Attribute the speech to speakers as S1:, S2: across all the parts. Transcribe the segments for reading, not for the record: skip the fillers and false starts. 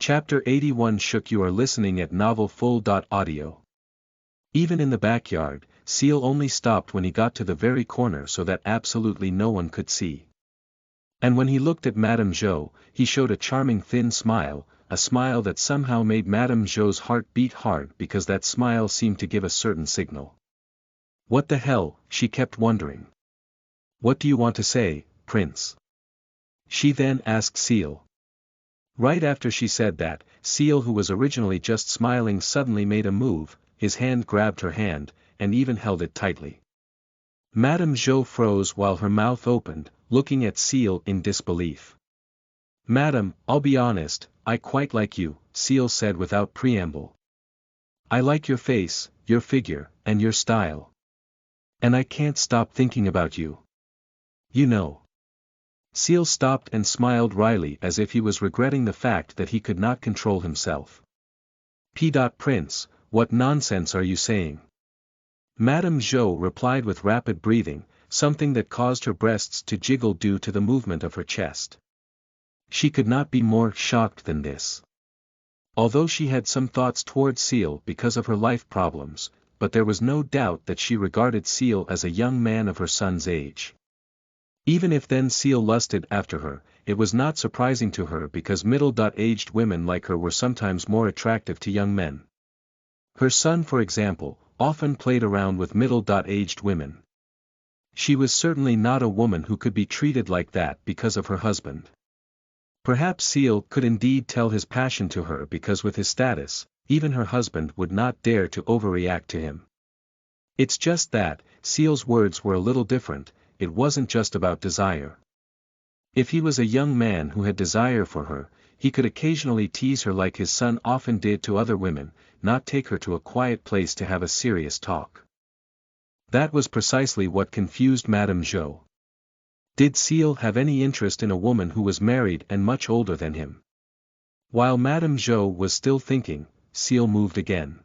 S1: Chapter 81 Shook. You are listening at Novel Full. Audio. Even in the backyard, Seal only stopped when he got to the very corner so that absolutely no one could see. And when he looked at Madame Jo, he showed a charming thin smile, a smile that somehow made Madame Jo's heart beat hard because that smile seemed to give a certain signal. What the hell, she kept wondering. What do you want to say, Prince? She then asked Seal. Right after she said that, Seal, who was originally just smiling, suddenly made a move. His hand grabbed her hand, and even held it tightly. Madame Jo froze while her mouth opened, looking at Seal in disbelief. Madam, I'll be honest, I quite like you, Seal said without preamble. I like your face, your figure, and your style. And I can't stop thinking about you. You know. Seal stopped and smiled wryly as if he was regretting the fact that he could not control himself. Prince, what nonsense are you saying? Madame Jo replied with rapid breathing, something that caused her breasts to jiggle due to the movement of her chest. She could not be more shocked than this. Although she had some thoughts towards Seal because of her life problems, but there was no doubt that she regarded Seal as a young man of her son's age. Even if then Seal lusted after her, it was not surprising to her because middle-aged women like her were sometimes more attractive to young men. Her son, for example, often played around with middle-aged women. She was certainly not a woman who could be treated like that because of her husband. Perhaps Seal could indeed tell his passion to her because with his status, even her husband would not dare to overreact to him. It's just that, Seal's words were a little different. It wasn't just about desire. If he was a young man who had desire for her, he could occasionally tease her like his son often did to other women, not take her to a quiet place to have a serious talk. That was precisely what confused Madame Jo. Did Seal have any interest in a woman who was married and much older than him? While Madame Jo was still thinking, Seal moved again.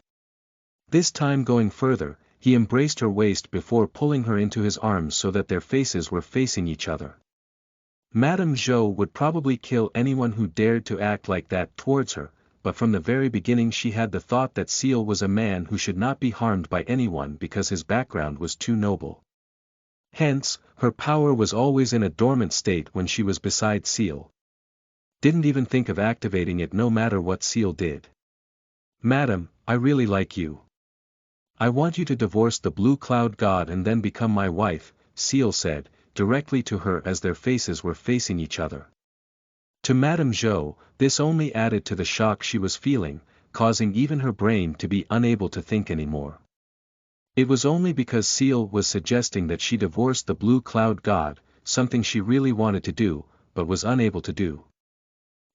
S1: This time going further, he embraced her waist before pulling her into his arms so that their faces were facing each other. Madame Jo would probably kill anyone who dared to act like that towards her, but from the very beginning she had the thought that Seal was a man who should not be harmed by anyone because his background was too noble. Hence, her power was always in a dormant state when she was beside Seal. Didn't even think of activating it no matter what Seal did. Madam, I really like you. I want you to divorce the Blue Cloud God and then become my wife, Seal said, directly to her as their faces were facing each other. To Madame Jo, this only added to the shock she was feeling, causing even her brain to be unable to think anymore. It was only because Seal was suggesting that she divorce the Blue Cloud God, something she really wanted to do, but was unable to do.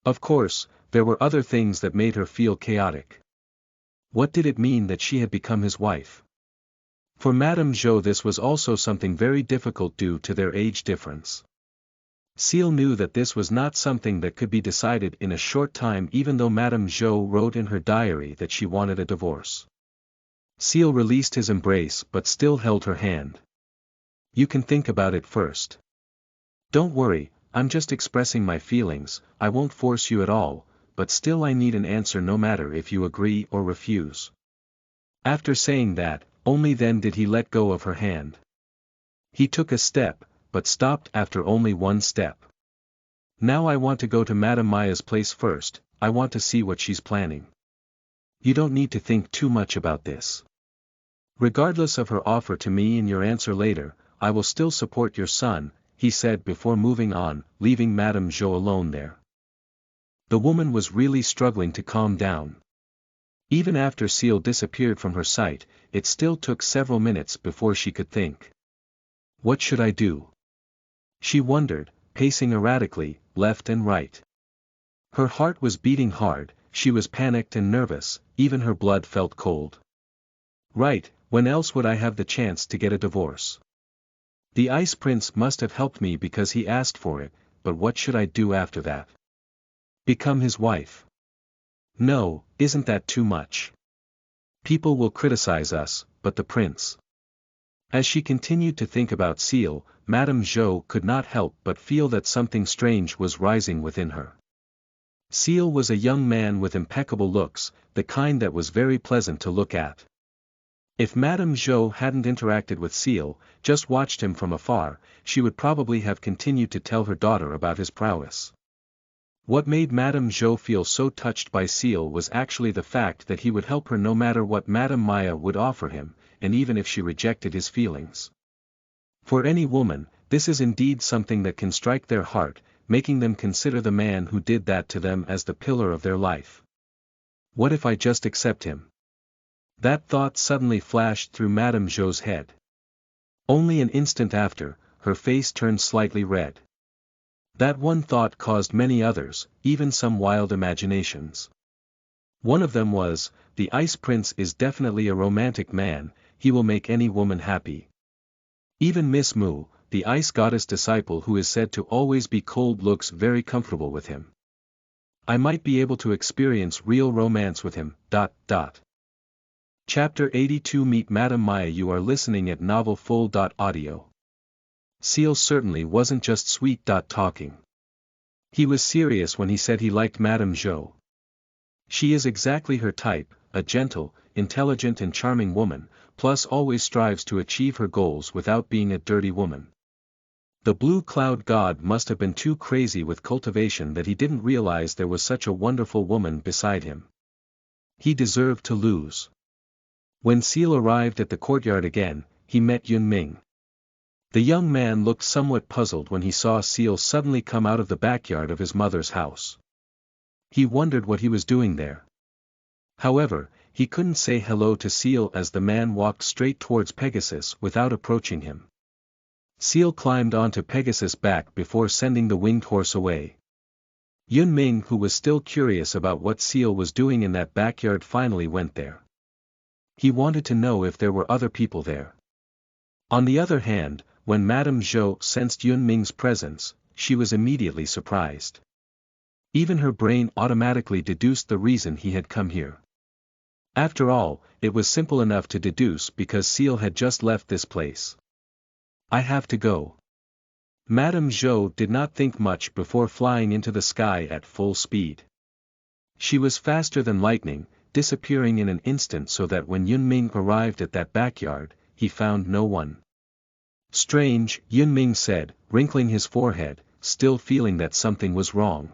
S1: Of course, there were other things that made her feel chaotic. What did it mean that she had become his wife? For Madame Jo this was also something very difficult due to their age difference. Seal knew that this was not something that could be decided in a short time even though Madame Jo wrote in her diary that she wanted a divorce. Seal released his embrace but still held her hand. You can think about it first. Don't worry, I'm just expressing my feelings, I won't force you at all, but still I need an answer no matter if you agree or refuse. After saying that, only then did he let go of her hand. He took a step, but stopped after only one step. Now I want to go to Madame Maya's place first, I want to see what she's planning. You don't need to think too much about this. Regardless of her offer to me and your answer later, I will still support your son, he said before moving on, leaving Madame Jo alone there. The woman was really struggling to calm down. Even after Seal disappeared from her sight, it still took several minutes before she could think. What should I do? She wondered, pacing erratically, left and right. Her heart was beating hard, she was panicked and nervous, even her blood felt cold. Right, when else would I have the chance to get a divorce? The Ice Prince must have helped me because he asked for it, but what should I do after that? Become his wife? No, isn't that too much? People will criticize us, but the prince. As she continued to think about Seal, Madame Jo could not help but feel that something strange was rising within her. Seal was a young man with impeccable looks, the kind that was very pleasant to look at. If Madame Zhou hadn't interacted with Seal, just watched him from afar, she would probably have continued to tell her daughter about his prowess. What made Madame Zhou feel so touched by Seal was actually the fact that he would help her no matter what Madame Maya would offer him, and even if she rejected his feelings. For any woman, this is indeed something that can strike their heart, making them consider the man who did that to them as the pillar of their life. What if I just accept him? That thought suddenly flashed through Madame Zhou's head. Only an instant after, her face turned slightly red. That one thought caused many others, even some wild imaginations. One of them was, the Ice Prince is definitely a romantic man, he will make any woman happy. Even Miss Mu, the ice goddess disciple who is said to always be cold, looks very comfortable with him. I might be able to experience real romance with him. Chapter 82 Meet Madame Maya. You are listening at NovelFull.audio. Seal certainly wasn't just sweet talking. He was serious when he said he liked Madame Zhou. She is exactly her type, a gentle, intelligent and charming woman, plus always strives to achieve her goals without being a dirty woman. The blue cloud god must have been too crazy with cultivation that he didn't realize there was such a wonderful woman beside him. He deserved to lose. When Seal arrived at the courtyard again, he met Yun Ming. The young man looked somewhat puzzled when he saw Seal suddenly come out of the backyard of his mother's house. He wondered what he was doing there. However, he couldn't say hello to Seal as the man walked straight towards Pegasus without approaching him. Seal climbed onto Pegasus' back before sending the winged horse away. Yun Ming, who was still curious about what Seal was doing in that backyard, finally went there. He wanted to know if there were other people there. On the other hand, when Madame Zhou sensed Yun Ming's presence, she was immediately surprised. Even her brain automatically deduced the reason he had come here. After all, it was simple enough to deduce because Seal had just left this place. I have to go. Madame Zhou did not think much before flying into the sky at full speed. She was faster than lightning, disappearing in an instant so that when Yun Ming arrived at that backyard, he found no one. Strange, Yun Ming said, wrinkling his forehead, still feeling that something was wrong.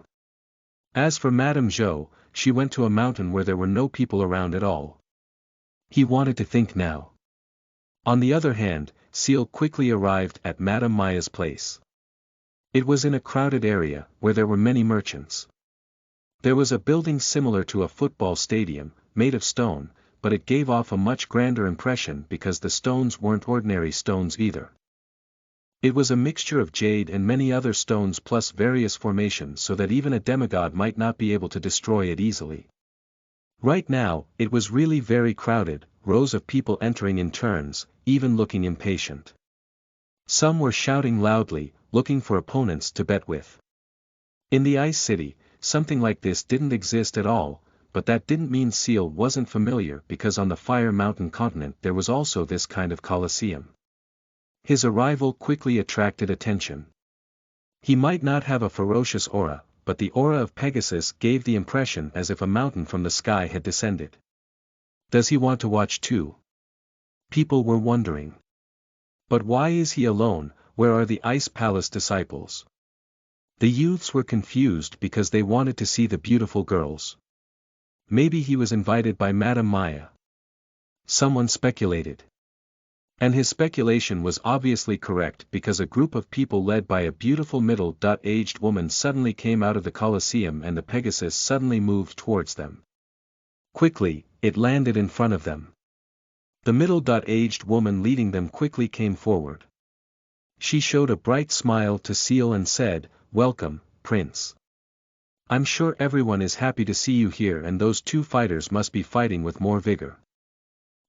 S1: As for Madame Zhou, she went to a mountain where there were no people around at all. He wanted to think now. On the other hand, Seal quickly arrived at Madame Maya's place. It was in a crowded area, where there were many merchants. There was a building similar to a football stadium, made of stone, but it gave off a much grander impression because the stones weren't ordinary stones either. It was a mixture of jade and many other stones plus various formations so that even a demigod might not be able to destroy it easily. Right now, it was really very crowded, rows of people entering in turns, even looking impatient. Some were shouting loudly, looking for opponents to bet with. In the Ice City, something like this didn't exist at all, but that didn't mean Seal wasn't familiar because on the Fire Mountain continent there was also this kind of coliseum. His arrival quickly attracted attention. He might not have a ferocious aura, but the aura of Pegasus gave the impression as if a mountain from the sky had descended. Does he want to watch too? People were wondering. But why is he alone? Where are the Ice Palace disciples? The youths were confused because they wanted to see the beautiful girls. Maybe he was invited by Madame Maya. Someone speculated. And his speculation was obviously correct because a group of people led by a beautiful middle-aged woman suddenly came out of the Colosseum and the Pegasus suddenly moved towards them. Quickly, it landed in front of them. The middle-aged woman leading them quickly came forward. She showed a bright smile to Seal and said, "Welcome, Prince. I'm sure everyone is happy to see you here and those two fighters must be fighting with more vigor."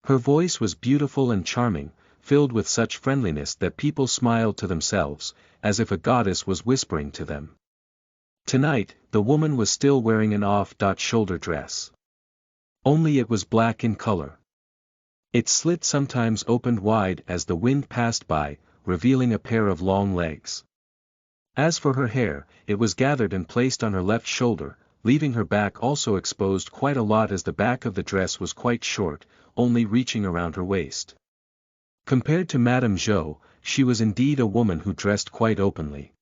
S1: Her voice was beautiful and charming, filled with such friendliness that people smiled to themselves, as if a goddess was whispering to them. Tonight, the woman was still wearing an off-shoulder dress. Only it was black in color. Its slit sometimes opened wide as the wind passed by, revealing a pair of long legs. As for her hair, it was gathered and placed on her left shoulder, leaving her back also exposed quite a lot as the back of the dress was quite short, only reaching around her waist. Compared to Madame Zhou, she was indeed a woman who dressed quite openly.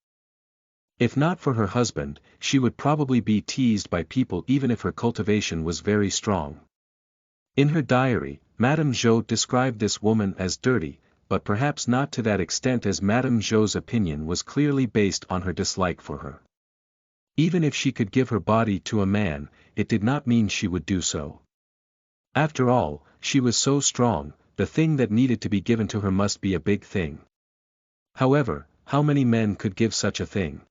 S1: If not for her husband, she would probably be teased by people even if her cultivation was very strong. In her diary, Madame Zhou described this woman as dirty, but perhaps not to that extent, as Madame Zhou's opinion was clearly based on her dislike for her. Even if she could give her body to a man, it did not mean she would do so. After all, she was so strong, the thing that needed to be given to her must be a big thing. However, how many men could give such a thing?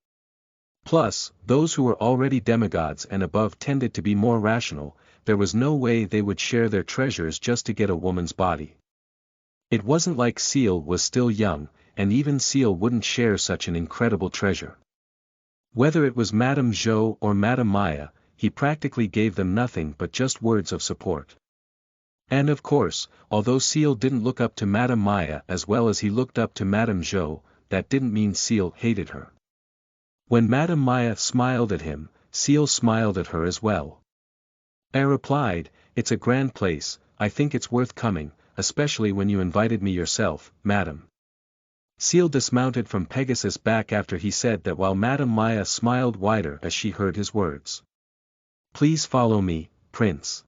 S1: Plus, those who were already demigods and above tended to be more rational. There was no way they would share their treasures just to get a woman's body. It wasn't like Seal was still young, and even Seal wouldn't share such an incredible treasure. Whether it was Madame Zhou or Madame Maya, he practically gave them nothing but just words of support. And of course, although Seal didn't look up to Madame Maya as well as he looked up to Madame Zhou, that didn't mean Seal hated her. When Madame Maya smiled at him, Seal smiled at her as well. I replied, "It's a grand place, I think it's worth coming, especially when you invited me yourself, madam." Seal dismounted from Pegasus' back after he said that, while Madame Maya smiled wider as she heard his words. "Please follow me, Prince.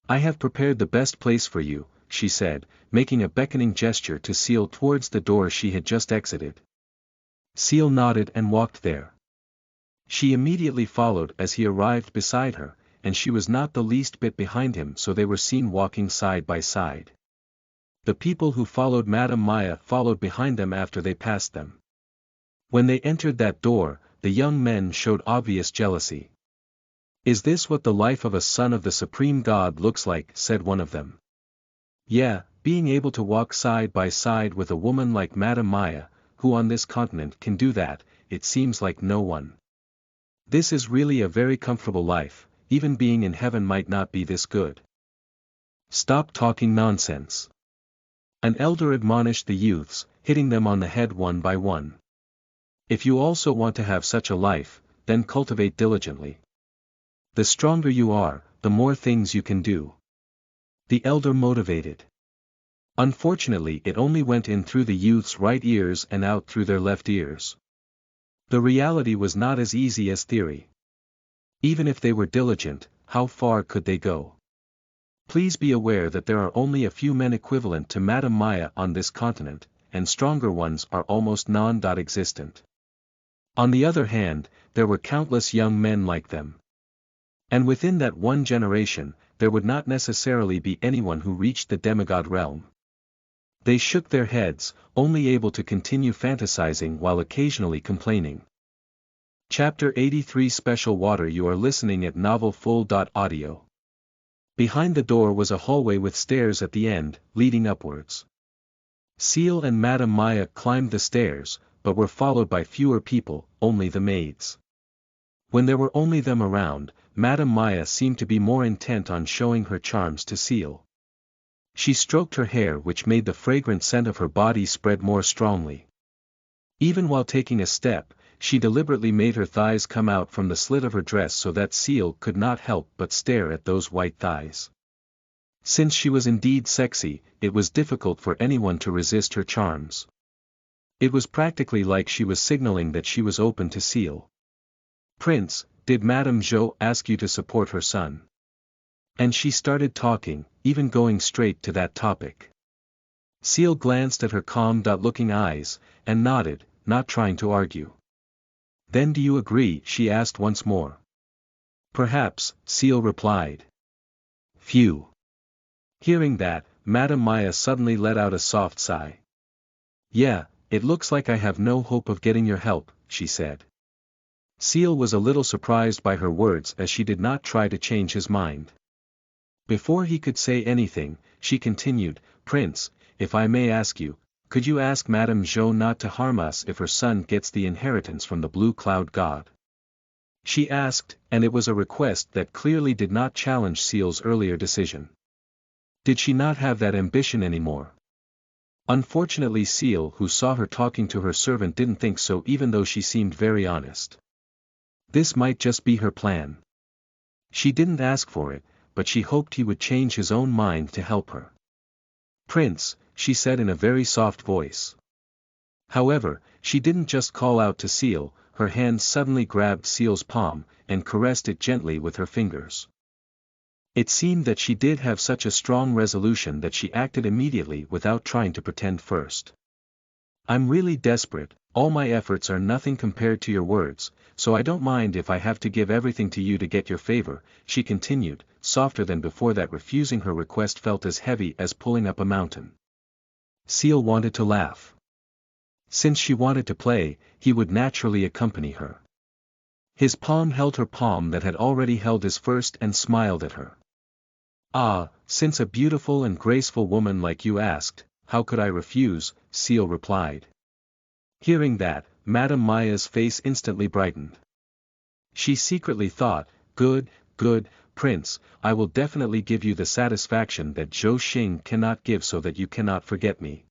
S1: I have prepared the best place for you," she said, making a beckoning gesture to Seal towards the door she had just exited. Seal nodded and walked there. She immediately followed as he arrived beside her, and she was not the least bit behind him, so they were seen walking side by side. The people who followed Madame Maya followed behind them after they passed them. When they entered that door, the young men showed obvious jealousy. "Is this what the life of a son of the Supreme God looks like?" said one of them. "Yeah, being able to walk side by side with a woman like Madame Maya, who on this continent can do that, it seems like no one. This is really a very comfortable life, even being in heaven might not be this good." "Stop talking nonsense." An elder admonished the youths, hitting them on the head one by one. "If you also want to have such a life, then cultivate diligently. The stronger you are, the more things you can do." The elder motivated. Unfortunately, it only went in through the youths' right ears and out through their left ears. The reality was not as easy as theory. Even if they were diligent, how far could they go? Please be aware that there are only a few men equivalent to Madame Maya on this continent, and stronger ones are almost non-existent. On the other hand, there were countless young men like them. And within that one generation, there would not necessarily be anyone who reached the demigod realm. They shook their heads, only able to continue fantasizing while occasionally complaining. Chapter 83 Special Water. You are listening at NovelFull.audio. Behind the door was a hallway with stairs at the end, leading upwards. Seal and Madame Maya climbed the stairs, but were followed by fewer people, only the maids. When there were only them around, Madame Maya seemed to be more intent on showing her charms to Seal. She stroked her hair, which made the fragrant scent of her body spread more strongly. Even while taking a step, she deliberately made her thighs come out from the slit of her dress so that Seal could not help but stare at those white thighs. Since she was indeed sexy, it was difficult for anyone to resist her charms. It was practically like she was signaling that she was open to Seal. "Prince, did Madame Zhou ask you to support her son?" And she started talking, even going straight to that topic. Seal glanced at her calm-looking eyes, and nodded, not trying to argue. "Then do you agree?" she asked once more. "Perhaps," Seal replied. "Phew." Hearing that, Madame Maya suddenly let out a soft sigh. "Yeah, it looks like I have no hope of getting your help," she said. Seal was a little surprised by her words, as she did not try to change his mind. Before he could say anything, she continued, "Prince, if I may ask you, could you ask Madame Zhou not to harm us if her son gets the inheritance from the Blue Cloud God?" She asked, and it was a request that clearly did not challenge Seal's earlier decision. Did she not have that ambition anymore? Unfortunately, Seal, who saw her talking to her servant, didn't think so, even though she seemed very honest. This might just be her plan. She didn't ask for it, but she hoped he would change his own mind to help her. "Prince," she said in a very soft voice. However, she didn't just call out to Seal, her hand suddenly grabbed Seal's palm, and caressed it gently with her fingers. It seemed that she did have such a strong resolution that she acted immediately without trying to pretend first. "I'm really desperate, all my efforts are nothing compared to your words, so I don't mind if I have to give everything to you to get your favor," she continued, softer than before, that refusing her request felt as heavy as pulling up a mountain. Seal wanted to laugh. Since she wanted to play, he would naturally accompany her. His palm held her palm that had already held his first and smiled at her. "Ah, since a beautiful and graceful woman like you asked, how could I refuse?" Seal replied. Hearing that, Madame Maya's face instantly brightened. She secretly thought, good, Prince, I will definitely give you the satisfaction that Zhou Xing cannot give so that you cannot forget me.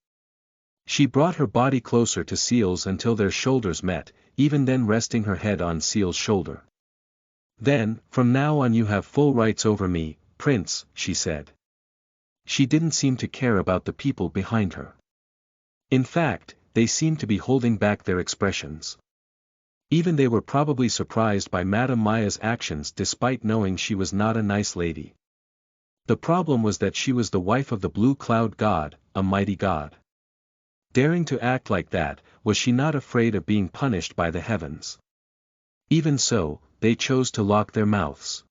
S1: She brought her body closer to Seal's until their shoulders met, even then resting her head on Seal's shoulder. "Then, from now on you have full rights over me, Prince," she said. She didn't seem to care about the people behind her. In fact, they seemed to be holding back their expressions. Even they were probably surprised by Madame Maya's actions despite knowing she was not a nice lady. The problem was that she was the wife of the Blue Cloud God, a mighty god. Daring to act like that, was she not afraid of being punished by the heavens? Even so, they chose to lock their mouths.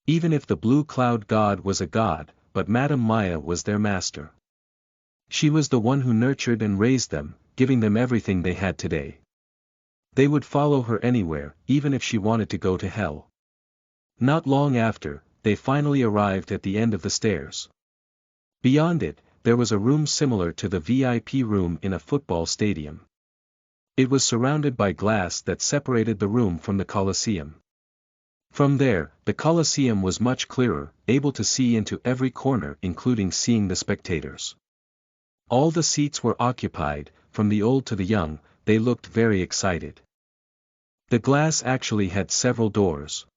S1: Even if the Blue Cloud God was a god, but Madame Maya was their master. She was the one who nurtured and raised them, giving them everything they had today. They would follow her anywhere, even if she wanted to go to hell. Not long after, they finally arrived at the end of the stairs. Beyond it, there was a room similar to the VIP room in a football stadium. It was surrounded by glass that separated the room from the Colosseum. From there, the Colosseum was much clearer, able to see into every corner including seeing the spectators. All the seats were occupied, from the old to the young, they looked very excited. The glass actually had several doors.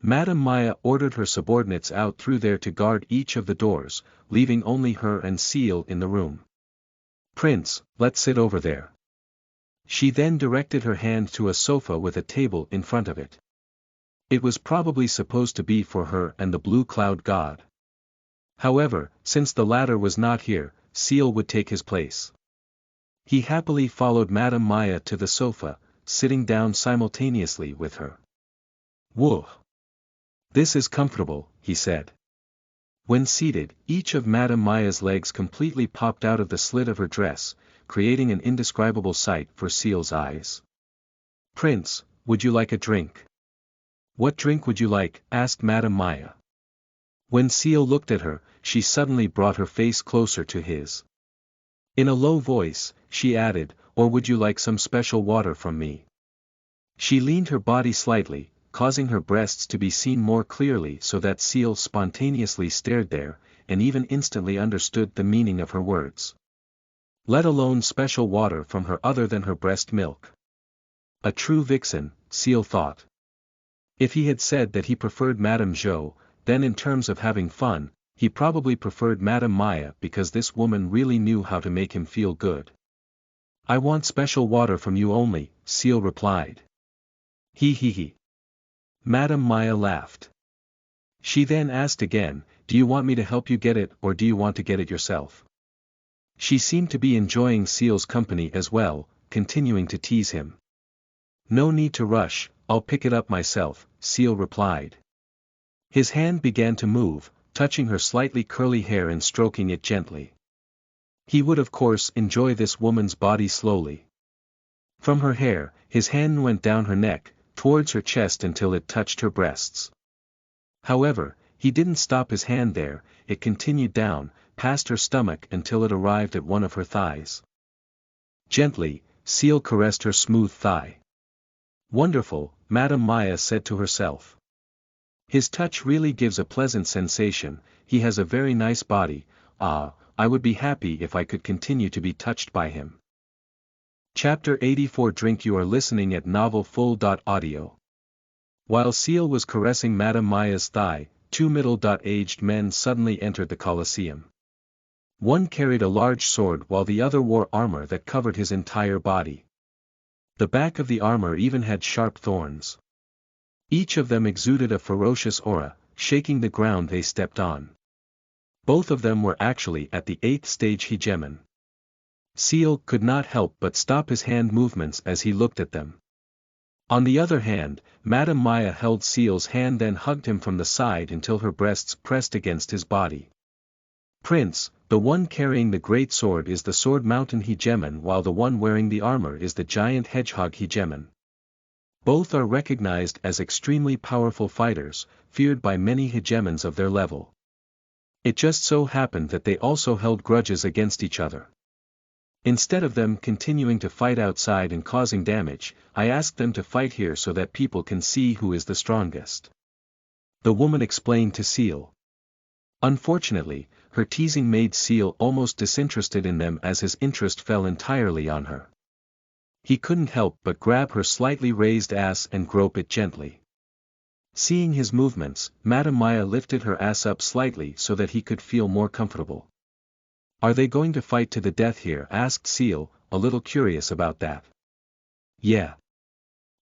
S1: Madame Maya ordered her subordinates out through there to guard each of the doors, leaving only her and Seal in the room. "Prince, let's sit over there." She then directed her hand to a sofa with a table in front of it. It was probably supposed to be for her and the Blue Cloud God. However, since the latter was not here, Seal would take his place. He happily followed Madame Maya to the sofa, sitting down simultaneously with her. "Whoa! This is comfortable," he said. When seated, each of Madame Maya's legs completely popped out of the slit of her dress, creating an indescribable sight for Seal's eyes. "Prince, would you like a drink?" "What drink would you like?" asked Madame Maya. When Seal looked at her, she suddenly brought her face closer to his. In a low voice, she added, "Or would you like some special water from me?" She leaned her body slightly, causing her breasts to be seen more clearly so that Seal spontaneously stared there, and even instantly understood the meaning of her words. Let alone special water from her other than her breast milk. A true vixen, Seal thought. If he had said that he preferred Madame Zhou, then in terms of having fun, he probably preferred Madame Maya because this woman really knew how to make him feel good. "I want special water from you only," Seal replied. He. Madame Maya laughed. She then asked again, "Do you want me to help you get it or do you want to get it yourself?" She seemed to be enjoying Seal's company as well, continuing to tease him. "No need to rush, I'll pick it up myself," Seal replied. His hand began to move, touching her slightly curly hair and stroking it gently. He would of course enjoy this woman's body slowly. From her hair, his hand went down her neck, towards her chest until it touched her breasts. However, he didn't stop his hand there, it continued down, past her stomach until it arrived at one of her thighs. Gently, Seal caressed her smooth thigh. "Wonderful," Madame Maya said to herself. "His touch really gives a pleasant sensation, he has a very nice body, I would be happy if I could continue to be touched by him." Chapter 84 Drink. You are listening at novelfull.audio. While Seal was caressing Madame Maya's thigh, two middle-aged men suddenly entered the Colosseum. One carried a large sword while the other wore armor that covered his entire body. The back of the armor even had sharp thorns. Each of them exuded a ferocious aura, shaking the ground they stepped on. Both of them were actually at the 8th stage hegemon. Seal could not help but stop his hand movements as he looked at them. On the other hand, Madame Maya held Seal's hand then hugged him from the side until her breasts pressed against his body. Prince, the one carrying the great sword is the Sword Mountain hegemon while the one wearing the armor is the Giant Hedgehog hegemon. Both are recognized as extremely powerful fighters, feared by many hegemons of their level. It just so happened that they also held grudges against each other. Instead of them continuing to fight outside and causing damage, I asked them to fight here so that people can see who is the strongest. The woman explained to Seal. Unfortunately, her teasing made Seal almost disinterested in them as his interest fell entirely on her. He couldn't help but grab her slightly raised ass and grope it gently. Seeing his movements, Madame Maya lifted her ass up slightly so that he could feel more comfortable. "Are they going to fight to the death here?" asked Seal, a little curious about that. "Yeah."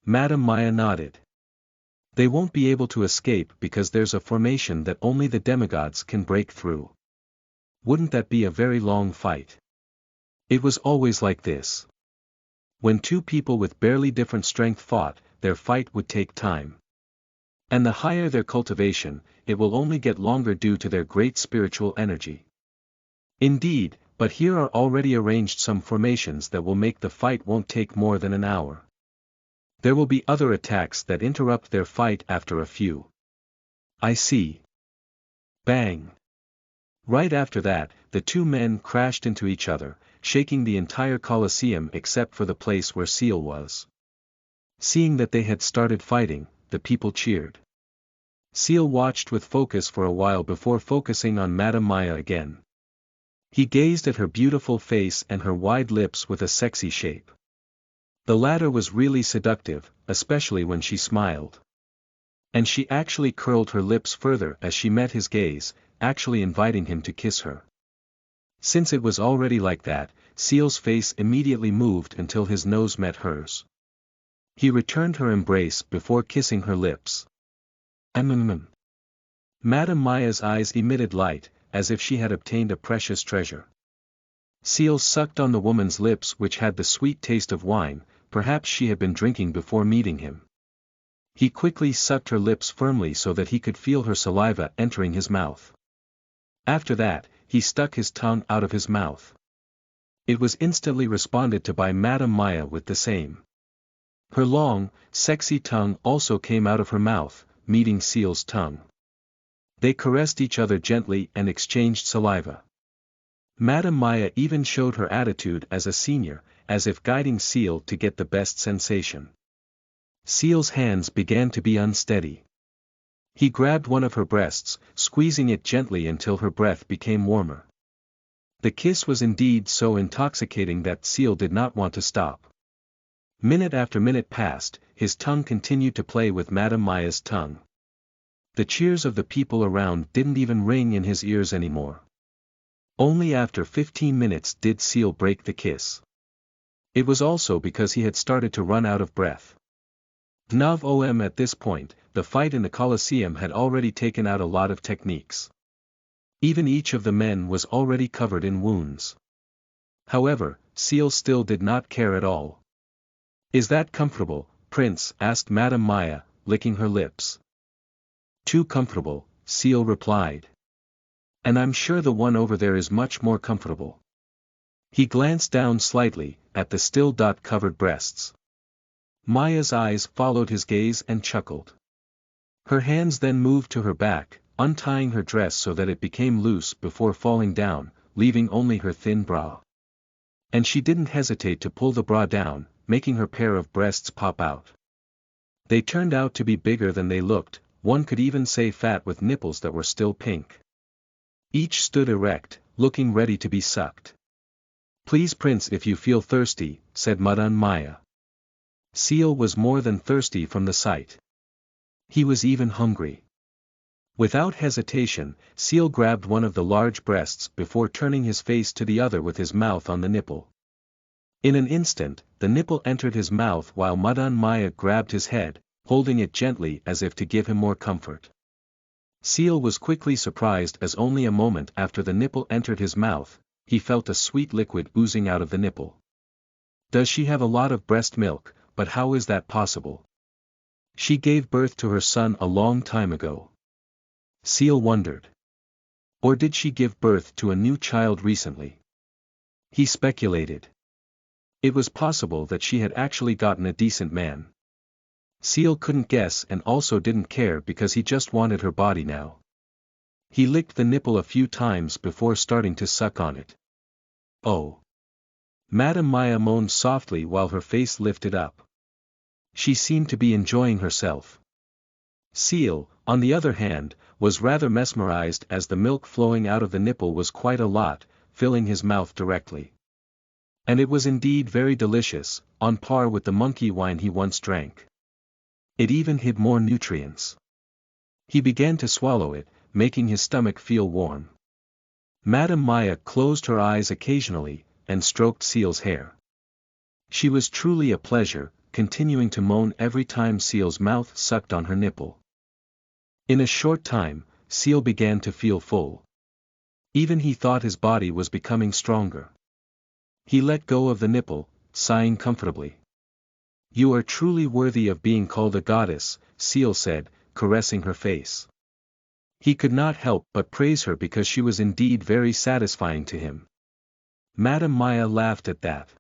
S1: Madame Maya nodded. "They won't be able to escape because there's a formation that only the demigods can break through. Wouldn't that be a very long fight?" It was always like this. When two people with barely different strength fought, their fight would take time. And the higher their cultivation, it will only get longer due to their great spiritual energy. Indeed, but here are already arranged some formations that will make the fight won't take more than an hour. There will be other attacks that interrupt their fight after a few. I see. Bang. Right after that, the two men crashed into each other, shaking the entire Colosseum except for the place where Seal was. Seeing that they had started fighting, the people cheered. Seal watched with focus for a while before focusing on Madame Maya again. He gazed at her beautiful face and her wide lips with a sexy shape. The latter was really seductive, especially when she smiled. And she actually curled her lips further as she met his gaze, actually inviting him to kiss her. Since it was already like that, Seal's face immediately moved until his nose met hers. He returned her embrace before kissing her lips. Madame Maya's eyes emitted light, as if she had obtained a precious treasure. Seal sucked on the woman's lips which had the sweet taste of wine, perhaps she had been drinking before meeting him. He quickly sucked her lips firmly so that he could feel her saliva entering his mouth. After that, he stuck his tongue out of his mouth. It was instantly responded to by Madame Maya with the same. Her long, sexy tongue also came out of her mouth, meeting Seal's tongue. They caressed each other gently and exchanged saliva. Madame Maya even showed her attitude as a senior, as if guiding Seal to get the best sensation. Seal's hands began to be unsteady. He grabbed one of her breasts, squeezing it gently until her breath became warmer. The kiss was indeed so intoxicating that Seal did not want to stop. Minute after minute passed, his tongue continued to play with Madame Maya's tongue. The cheers of the people around didn't even ring in his ears anymore. Only after 15 minutes did Seal break the kiss. It was also because he had started to run out of breath. At this point, the fight in the Colosseum had already taken out a lot of techniques. Even each of the men was already covered in wounds. However, Seal still did not care at all. "Is that comfortable, Prince?" asked Madame Maya, licking her lips. "Too comfortable," Seal replied. "And I'm sure the one over there is much more comfortable." He glanced down slightly, at the still covered breasts. Maya's eyes followed his gaze and chuckled. Her hands then moved to her back, untying her dress so that it became loose before falling down, leaving only her thin bra. And she didn't hesitate to pull the bra down, making her pair of breasts pop out. They turned out to be bigger than they looked, one could even say fat with nipples that were still pink. Each stood erect, looking ready to be sucked. "Please Prince, if you feel thirsty," said Madame Maya. Seal was more than thirsty from the sight. He was even hungry. Without hesitation, Seal grabbed one of the large breasts before turning his face to the other with his mouth on the nipple. In an instant, the nipple entered his mouth while Madan Maya grabbed his head, holding it gently as if to give him more comfort. Seal was quickly surprised as only a moment after the nipple entered his mouth, he felt a sweet liquid oozing out of the nipple. Does she have a lot of breast milk, but how is that possible? She gave birth to her son a long time ago. Seal wondered. Or did she give birth to a new child recently? He speculated. It was possible that she had actually gotten a decent man. Seal couldn't guess and also didn't care because he just wanted her body now. He licked the nipple a few times before starting to suck on it. Oh! Madam Maya moaned softly while her face lifted up. She seemed to be enjoying herself. Seal, on the other hand, was rather mesmerized as the milk flowing out of the nipple was quite a lot, filling his mouth directly. And it was indeed very delicious, on par with the monkey wine he once drank. It even hid more nutrients. He began to swallow it, making his stomach feel warm. Madam Maya closed her eyes occasionally, and stroked Seal's hair. She was truly a pleasure, continuing to moan every time Seal's mouth sucked on her nipple. In a short time, Seal began to feel full. Even he thought his body was becoming stronger. He let go of the nipple, sighing comfortably. You are truly worthy of being called a goddess, Seal said, caressing her face. He could not help but praise her because she was indeed very satisfying to him. Madam Maya laughed at that.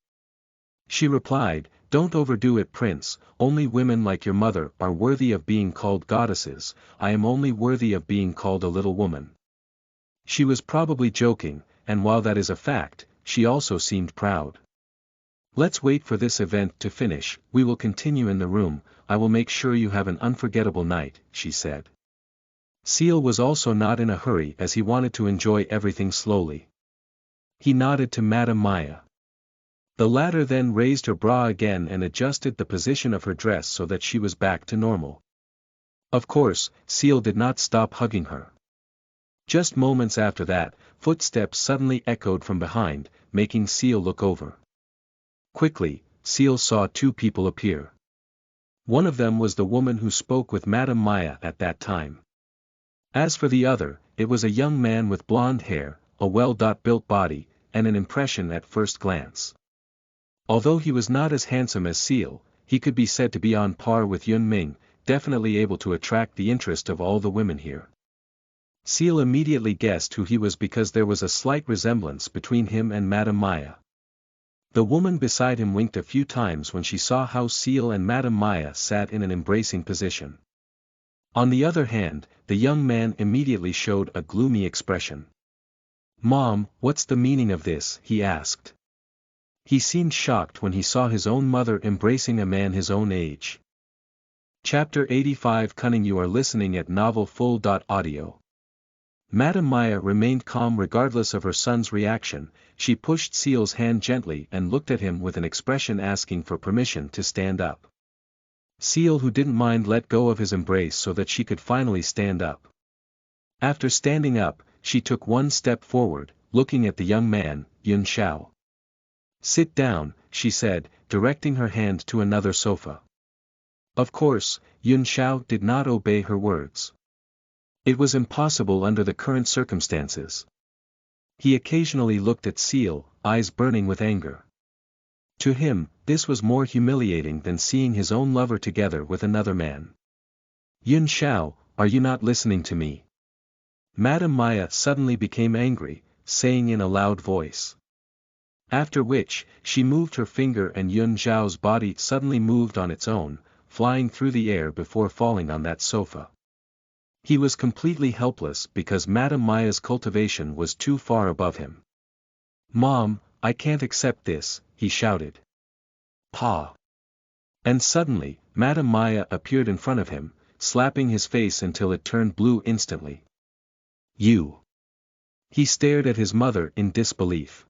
S1: She replied, Don't overdo it, Prince, only women like your mother are worthy of being called goddesses, I am only worthy of being called a little woman. She was probably joking, and while that is a fact, she also seemed proud. Let's wait for this event to finish, we will continue in the room, I will make sure you have an unforgettable night, she said. Seal was also not in a hurry as he wanted to enjoy everything slowly. He nodded to Madam Maya. The latter then raised her bra again and adjusted the position of her dress so that she was back to normal. Of course, Seal did not stop hugging her. Just moments after that, footsteps suddenly echoed from behind, making Seal look over. Quickly, Seal saw two people appear. One of them was the woman who spoke with Madam Maya at that time. As for the other, it was a young man with blonde hair, a well-built body, and an impression at first glance. Although he was not as handsome as Seal, he could be said to be on par with Yun Ming, definitely able to attract the interest of all the women here. Seal immediately guessed who he was because there was a slight resemblance between him and Madam Maya. The woman beside him winked a few times when she saw how Seal and Madam Maya sat in an embracing position. On the other hand, the young man immediately showed a gloomy expression. Mom, what's the meaning of this? He asked. He seemed shocked when he saw his own mother embracing a man his own age. Chapter 85 Cunning. You are listening at NovelFull.audio. Madam Maya remained calm regardless of her son's reaction. She pushed Seal's hand gently and looked at him with an expression asking for permission to stand up. Seal, who didn't mind, let go of his embrace so that she could finally stand up. After standing up, she took one step forward, looking at the young man, Yun Shao. Sit down, she said, directing her hand to another sofa. Of course, Yun Shao did not obey her words. It was impossible under the current circumstances. He occasionally looked at Seal, eyes burning with anger. To him, this was more humiliating than seeing his own lover together with another man. Yun Shao, are you not listening to me? Madam Maya suddenly became angry, saying in a loud voice. After which, she moved her finger and Yun Zhao's body suddenly moved on its own, flying through the air before falling on that sofa. He was completely helpless because Madam Maya's cultivation was too far above him. Mom, I can't accept this, he shouted. Pa! And suddenly, Madam Maya appeared in front of him, slapping his face until it turned blue instantly. You! He stared at his mother in disbelief.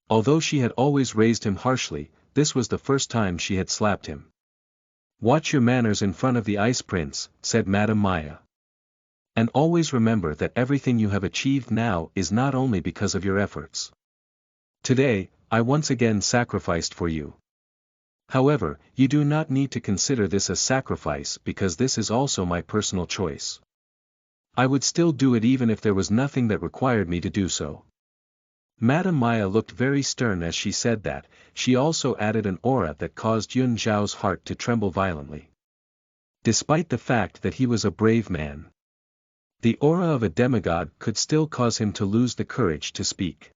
S1: Although she had always raised him harshly, this was the first time she had slapped him. Watch your manners in front of the Ice Prince, said Madame Maya. And always remember that everything you have achieved now is not only because of your efforts. Today, I once again sacrificed for you. However, you do not need to consider this a sacrifice because this is also my personal choice. I would still do it even if there was nothing that required me to do so. Madame Maya looked very stern as she said that. She also added an aura that caused Yun Zhao's heart to tremble violently. Despite the fact that he was a brave man, the aura of a demigod could still cause him to lose the courage to speak.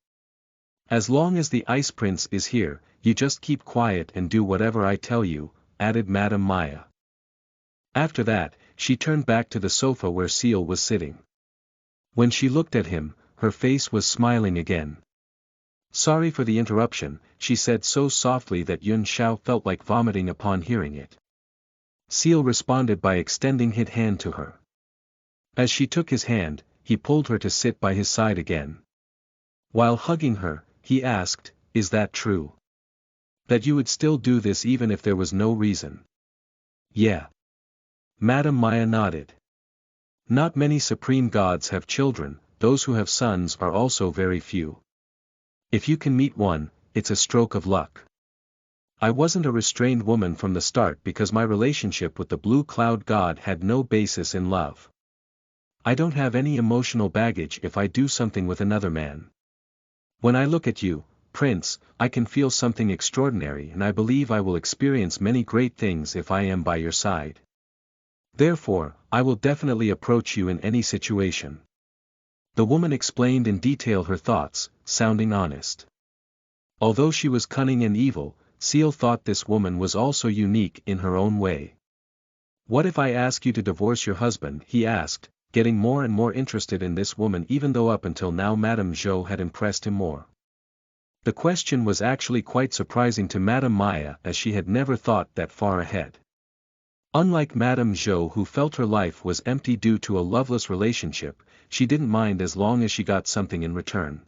S1: As long as the Ice Prince is here, you just keep quiet and do whatever I tell you, added Madame Maya. After that, she turned back to the sofa where Seal was sitting. When she looked at him, her face was smiling again. Sorry for the interruption, she said so softly that Yun Zhao felt like vomiting upon hearing it. Seal responded by extending his hand to her. As she took his hand, he pulled her to sit by his side again. While hugging her, he asked, "Is that true? That you would still do this even if there was no reason?" "Yeah." Madame Maya nodded. Not many supreme gods have children, those who have sons are also very few. If you can meet one, it's a stroke of luck. I wasn't a restrained woman from the start because my relationship with the blue cloud god had no basis in love. I don't have any emotional baggage if I do something with another man. When I look at you, Prince, I can feel something extraordinary and I believe I will experience many great things if I am by your side. Therefore, I will definitely approach you in any situation. The woman explained in detail her thoughts, sounding honest. Although she was cunning and evil, Seal thought this woman was also unique in her own way. What if I ask you to divorce your husband? He asked, getting more and more interested in this woman even though up until now Madame Zhou had impressed him more. The question was actually quite surprising to Madame Maya as she had never thought that far ahead. Unlike Madame Zhou who felt her life was empty due to a loveless relationship, she didn't mind as long as she got something in return.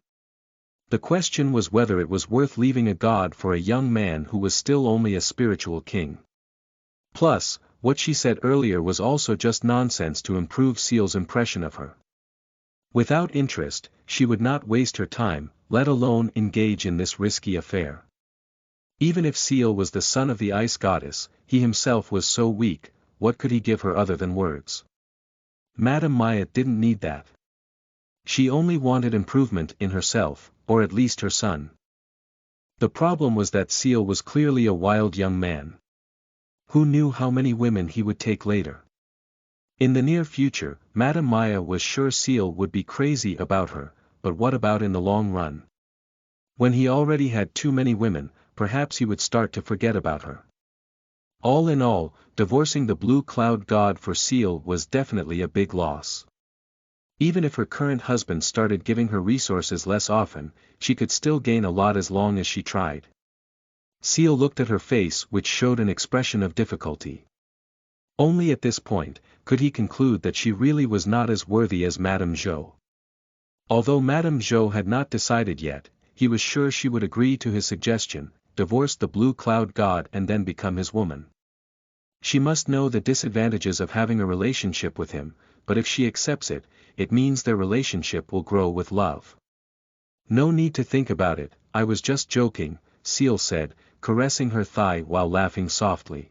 S1: The question was whether it was worth leaving a god for a young man who was still only a spiritual king. Plus, what she said earlier was also just nonsense to improve Seal's impression of her. Without interest, she would not waste her time, let alone engage in this risky affair. Even if Seal was the son of the ice goddess, he himself was so weak, what could he give her other than words? Madame Maya didn't need that. She only wanted improvement in herself, or at least her son. The problem was that Seal was clearly a wild young man. Who knew how many women he would take later? In the near future, Madame Maya was sure Seal would be crazy about her, but what about in the long run? When he already had too many women, perhaps he would start to forget about her. All in all, divorcing the blue cloud god for Seal was definitely a big loss. Even if her current husband started giving her resources less often, she could still gain a lot as long as she tried. Seal looked at her face which showed an expression of difficulty. Only at this point, could he conclude that she really was not as worthy as Madame Zhou. Although Madame Zhou had not decided yet, he was sure she would agree to his suggestion, divorce the blue cloud god and then become his woman. She must know the disadvantages of having a relationship with him, but if she accepts it, it means their relationship will grow with love. No need to think about it, I was just joking, Seal said, caressing her thigh while laughing softly.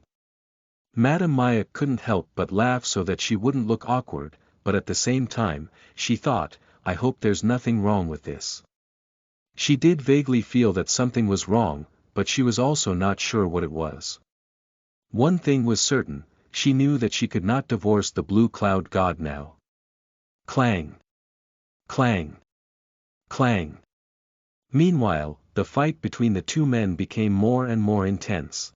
S1: Madame Maya couldn't help but laugh so that she wouldn't look awkward, but at the same time, she thought, I hope there's nothing wrong with this. She did vaguely feel that something was wrong, but she was also not sure what it was. One thing was certain, she knew that she could not divorce the blue cloud god now. Clang! Clang! Clang! Meanwhile, the fight between the two men became more and more intense.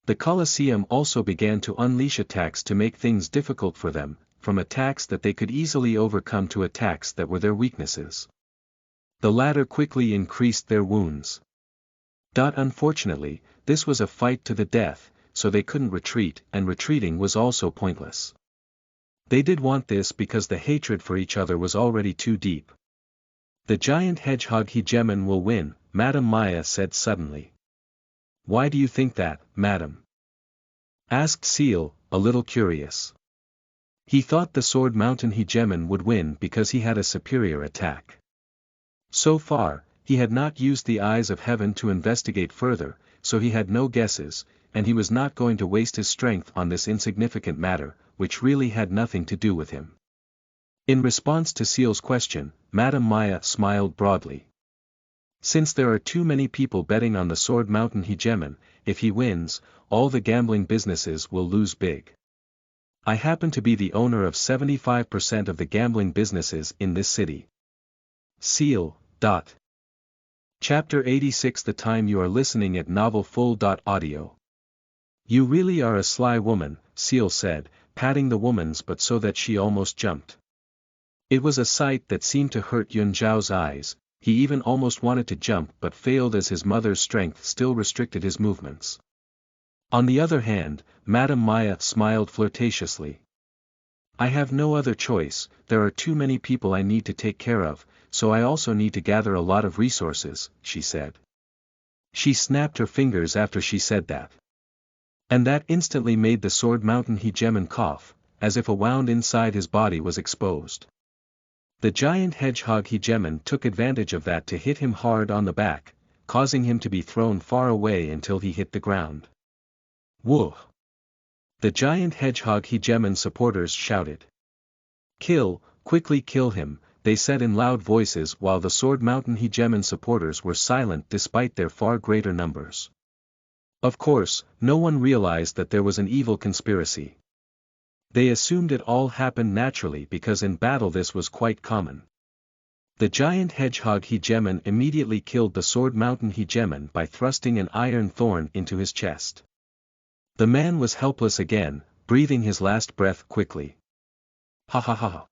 S1: The Colosseum also began to unleash attacks to make things difficult for them, from attacks that they could easily overcome to attacks that were their weaknesses. The latter quickly increased their wounds. Unfortunately, this was a fight to the death, so they couldn't retreat, and retreating was also pointless. They did want this because the hatred for each other was already too deep. The giant hedgehog Hegemon will win, Madame Maya said suddenly. Why do you think that, madam? asked Seal, a little curious. He thought the Sword Mountain Hegemon would win because he had a superior attack. So far, he had not used the eyes of heaven to investigate further, so he had no guesses, and he was not going to waste his strength on this insignificant matter, which really had nothing to do with him. In response to Seal's question, Madame Maya smiled broadly. Since there are too many people betting on the Sword Mountain Hegemon, if he wins, all the gambling businesses will lose big. I happen to be the owner of 75% of the gambling businesses in this city. Seal. Chapter 86. The time you are listening at novelfull.audio. You really are a sly woman, Seal said, patting the woman's butt so that she almost jumped. It was a sight that seemed to hurt Yun Zhao's eyes. He even almost wanted to jump but failed as his mother's strength still restricted his movements. On the other hand, Madame Maya smiled flirtatiously. I have no other choice, there are too many people I need to take care of, so I also need to gather a lot of resources, she said. She snapped her fingers after she said that. And that instantly made the Sword Mountain Hegemon cough, as if a wound inside his body was exposed. The giant hedgehog Hegemon took advantage of that to hit him hard on the back, causing him to be thrown far away until he hit the ground. Woof! The giant hedgehog Hegemon supporters shouted. Kill, quickly kill him, they said in loud voices while the Sword Mountain Hegemon supporters were silent despite their far greater numbers. Of course, no one realized that there was an evil conspiracy. They assumed it all happened naturally because in battle this was quite common. The giant hedgehog Hegemon immediately killed the Sword Mountain Hegemon by thrusting an iron thorn into his chest. The man was helpless again, breathing his last breath quickly. Ha ha ha ha.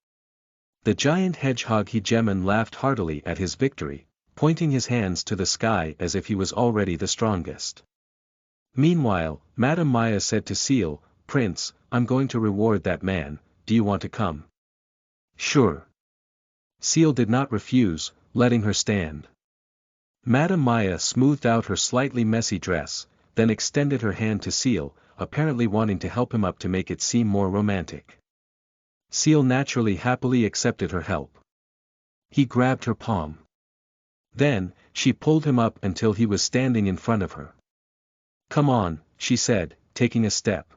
S1: The giant hedgehog Hegemon laughed heartily at his victory, pointing his hands to the sky as if he was already the strongest. Meanwhile, Madame Maya said to Seal, Prince, I'm going to reward that man, do you want to come? Sure. Seal did not refuse, letting her stand. Madame Maya smoothed out her slightly messy dress, then extended her hand to Seal, apparently wanting to help him up to make it seem more romantic. Seal naturally happily accepted her help. He grabbed her palm. Then, she pulled him up until he was standing in front of her. Come on, she said, taking a step.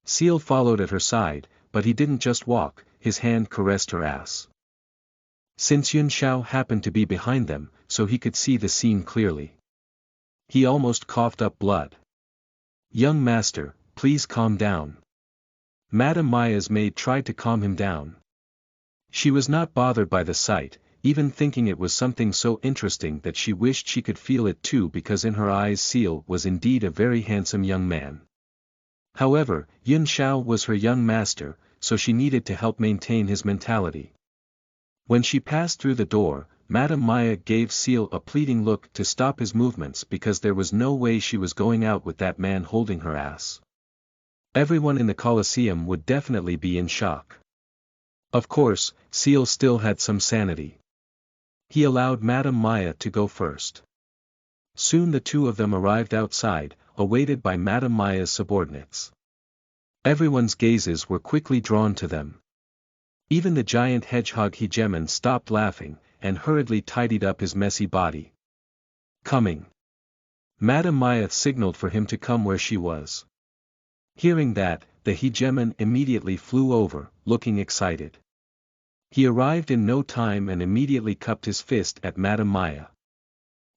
S1: Seal followed at her side, but he didn't just walk, his hand caressed her ass. Since Yun Zhao happened to be behind them, so he could see the scene clearly. He almost coughed up blood. Young master, please calm down. Madame Maya's maid tried to calm him down. She was not bothered by the sight, even thinking it was something so interesting that she wished she could feel it too because in her eyes Seal was indeed a very handsome young man. However, Yun Zhao was her young master, so she needed to help maintain his mentality. When she passed through the door, Madame Maya gave Seal a pleading look to stop his movements because there was no way she was going out with that man holding her ass. Everyone in the Colosseum would definitely be in shock. Of course, Seal still had some sanity. He allowed Madame Maya to go first. Soon the two of them arrived outside, awaited by Madame Maya's subordinates. Everyone's gazes were quickly drawn to them. Even the giant hedgehog Hegemon stopped laughing, and hurriedly tidied up his messy body. Coming. Madame Maya signaled for him to come where she was. Hearing that, the Hegemon immediately flew over, looking excited. He arrived in no time and immediately cupped his fist at Madame Maya.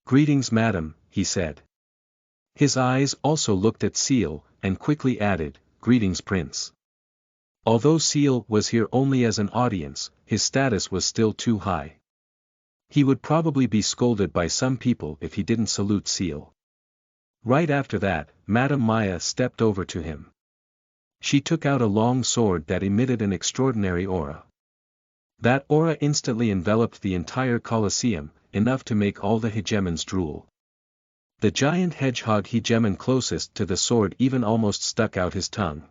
S1: Greetings madam, he said. His eyes also looked at Seal, and quickly added, Greetings prince. Although Seal was here only as an audience, his status was still too high. He would probably be scolded by some people if he didn't salute Seal. Right after that, Madame Maya stepped over to him. She took out a long sword that emitted an extraordinary aura. That aura instantly enveloped the entire Colosseum, enough to make all the Hegemons drool. The giant hedgehog Hegemon closest to the sword even almost stuck out his tongue.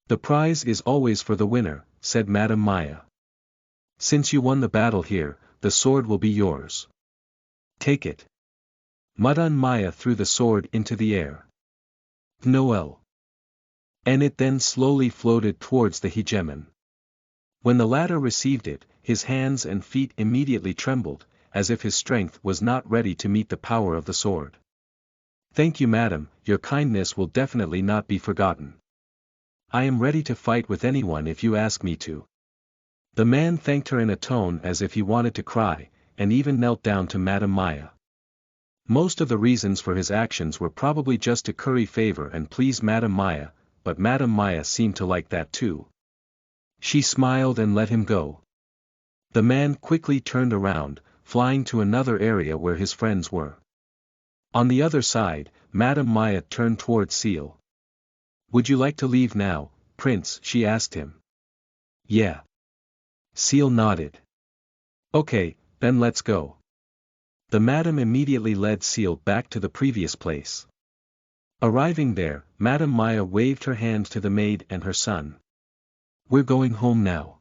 S1: The prize is always for the winner, said Madame Maya. Since you won the battle here, the sword will be yours. Take it. Madame Maya threw the sword into the air. Noel. And it then slowly floated towards the hegemon. When the latter received it, his hands and feet immediately trembled, as if his strength was not ready to meet the power of the sword. "Thank you, madam, your kindness will definitely not be forgotten. I am ready to fight with anyone if you ask me to." The man thanked her in a tone as if he wanted to cry, and even knelt down to Madame Maya. Most of the reasons for his actions were probably just to curry favor and please Madame Maya, but Madame Maya seemed to like that too. She smiled and let him go. The man quickly turned around, flying to another area where his friends were. On the other side, Madame Maya turned towards Seal. "Would you like to leave now, Prince?" she asked him. "Yeah." Seal nodded. "Okay, then let's go." The madam immediately led Seal back to the previous place. Arriving there, Madame Maya waved her hand to the maid and her son. "We're going home now."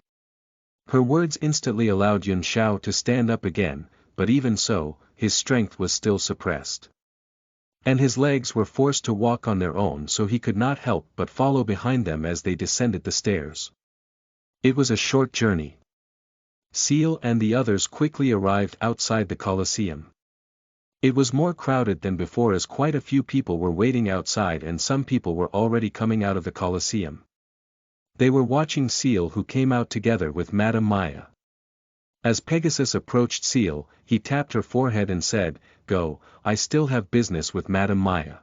S1: Her words instantly allowed Yuan Shao to stand up again, but even so, his strength was still suppressed. And his legs were forced to walk on their own, so he could not help but follow behind them as they descended the stairs. It was a short journey. Seal and the others quickly arrived outside the Colosseum. It was more crowded than before as quite a few people were waiting outside and some people were already coming out of the Colosseum. They were watching Seal, who came out together with Madame Maya. As Pegasus approached Seal, he tapped her forehead and said, "Go, I still have business with Madame Maya."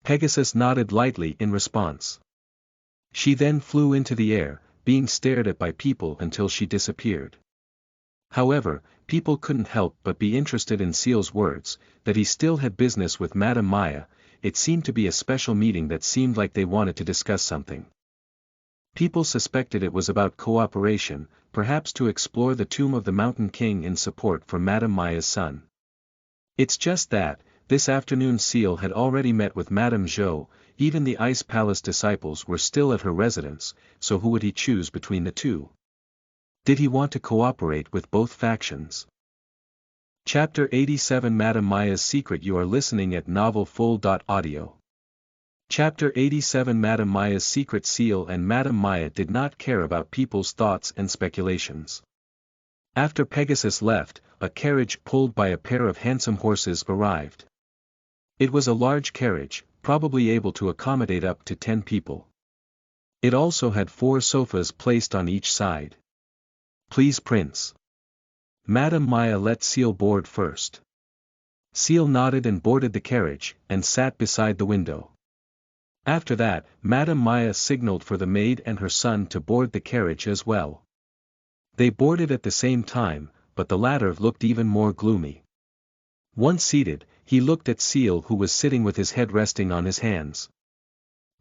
S1: Pegasus nodded lightly in response. She then flew into the air, being stared at by people until she disappeared. However, people couldn't help but be interested in Seal's words, that he still had business with Madame Maya. It seemed to be a special meeting that seemed like they wanted to discuss something. People suspected it was about cooperation, perhaps to explore the tomb of the Mountain King in support for Madame Maya's son. It's just that, this afternoon Seal had already met with Madame Zhou. Even the Ice Palace disciples were still at her residence, so who would he choose between the two? Did he want to cooperate with both factions? Chapter 87 Madame Maya's Secret. You are listening at NovelFull.audio. Chapter 87 Madame Maya's Secret. Seal and Madame Maya did not care about people's thoughts and speculations. After Pegasus left, a carriage pulled by a pair of handsome horses arrived. It was a large carriage, probably able to accommodate up to 10 people. It also had 4 sofas placed on each side. "Please, Prince." Madame Maya let Seal board first. Seal nodded and boarded the carriage, and sat beside the window. After that, Madame Maya signaled for the maid and her son to board the carriage as well. They boarded at the same time, but the latter looked even more gloomy. Once seated, he looked at Seal, who was sitting with his head resting on his hands.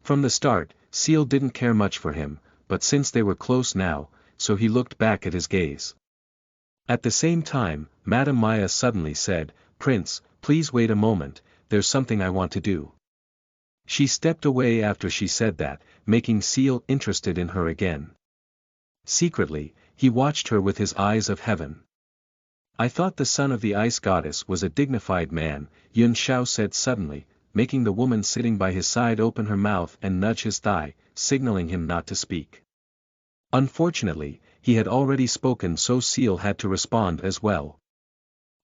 S1: From the start, Seal didn't care much for him, but since they were close now, so he looked back at his gaze. At the same time, Madame Maya suddenly said, "Prince, please wait a moment, there's something I want to do." She stepped away after she said that, making Seal interested in her again. Secretly, he watched her with his eyes of heaven. "I thought the son of the ice goddess was a dignified man," Yuan Shao said suddenly, making the woman sitting by his side open her mouth and nudge his thigh, signaling him not to speak. Unfortunately, he had already spoken, so Seal had to respond as well.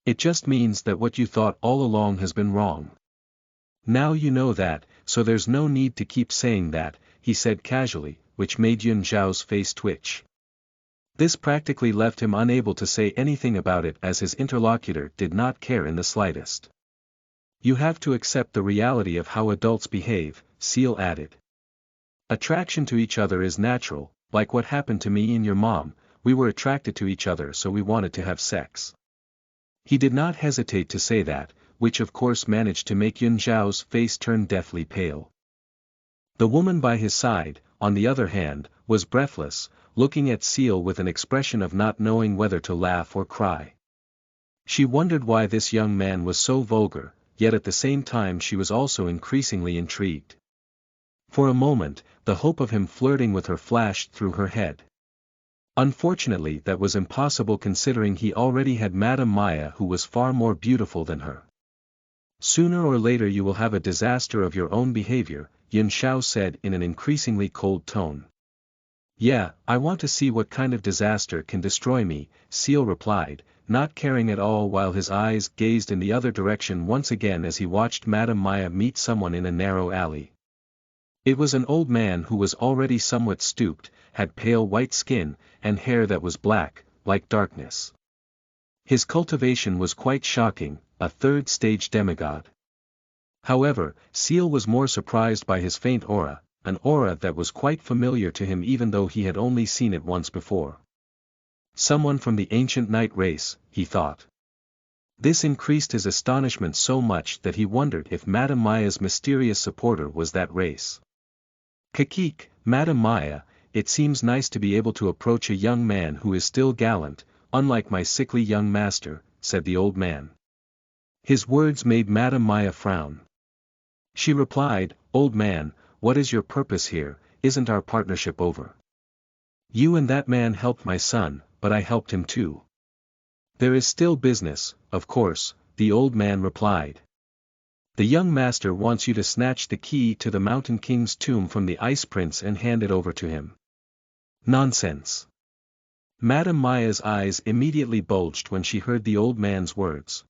S1: "It just means that what you thought all along has been wrong. Now you know that, so there's no need to keep saying that," he said casually, which made Yuan Zhao's face twitch. This practically left him unable to say anything about it, as his interlocutor did not care in the slightest. "You have to accept the reality of how adults behave," Seal added. "Attraction to each other is natural, like what happened to me and your mom. We were attracted to each other, so we wanted to have sex." He did not hesitate to say that, which of course managed to make Yuan Zhao's face turn deathly pale. The woman by his side, on the other hand, was breathless, looking at Seal with an expression of not knowing whether to laugh or cry. She wondered why this young man was so vulgar, yet at the same time she was also increasingly intrigued. For a moment, the hope of him flirting with her flashed through her head. Unfortunately, that was impossible, considering he already had Madame Maya, who was far more beautiful than her. "Sooner or later you will have a disaster of your own behavior," Yin Shao said in an increasingly cold tone. Yeah, I want to see what kind of disaster can destroy me, Seal replied, not caring at all while his eyes gazed in the other direction once again as he watched Madame Maya meet someone in a narrow alley. It was an old man who was already somewhat stooped, had pale white skin, and hair that was black, like darkness. His cultivation was quite shocking, a third-stage demigod. However, Seal was more surprised by his faint aura, an aura that was quite familiar to him even though he had only seen it once before. Someone from the ancient night race, he thought. This increased his astonishment so much that he wondered if Madame Maya's mysterious supporter was that race. Kakik, Madame Maya, it seems nice to be able to approach a young man who is still gallant, unlike my sickly young master, said the old man. His words made Madame Maya frown. She replied, Old man, what is your purpose here, isn't our partnership over? You and that man helped my son, but I helped him too. There is still business, of course, the old man replied. The young master wants you to snatch the key to the Mountain King's tomb from the Ice Prince and hand it over to him. Nonsense. Madame Maya's eyes immediately bulged when she heard the old man's words.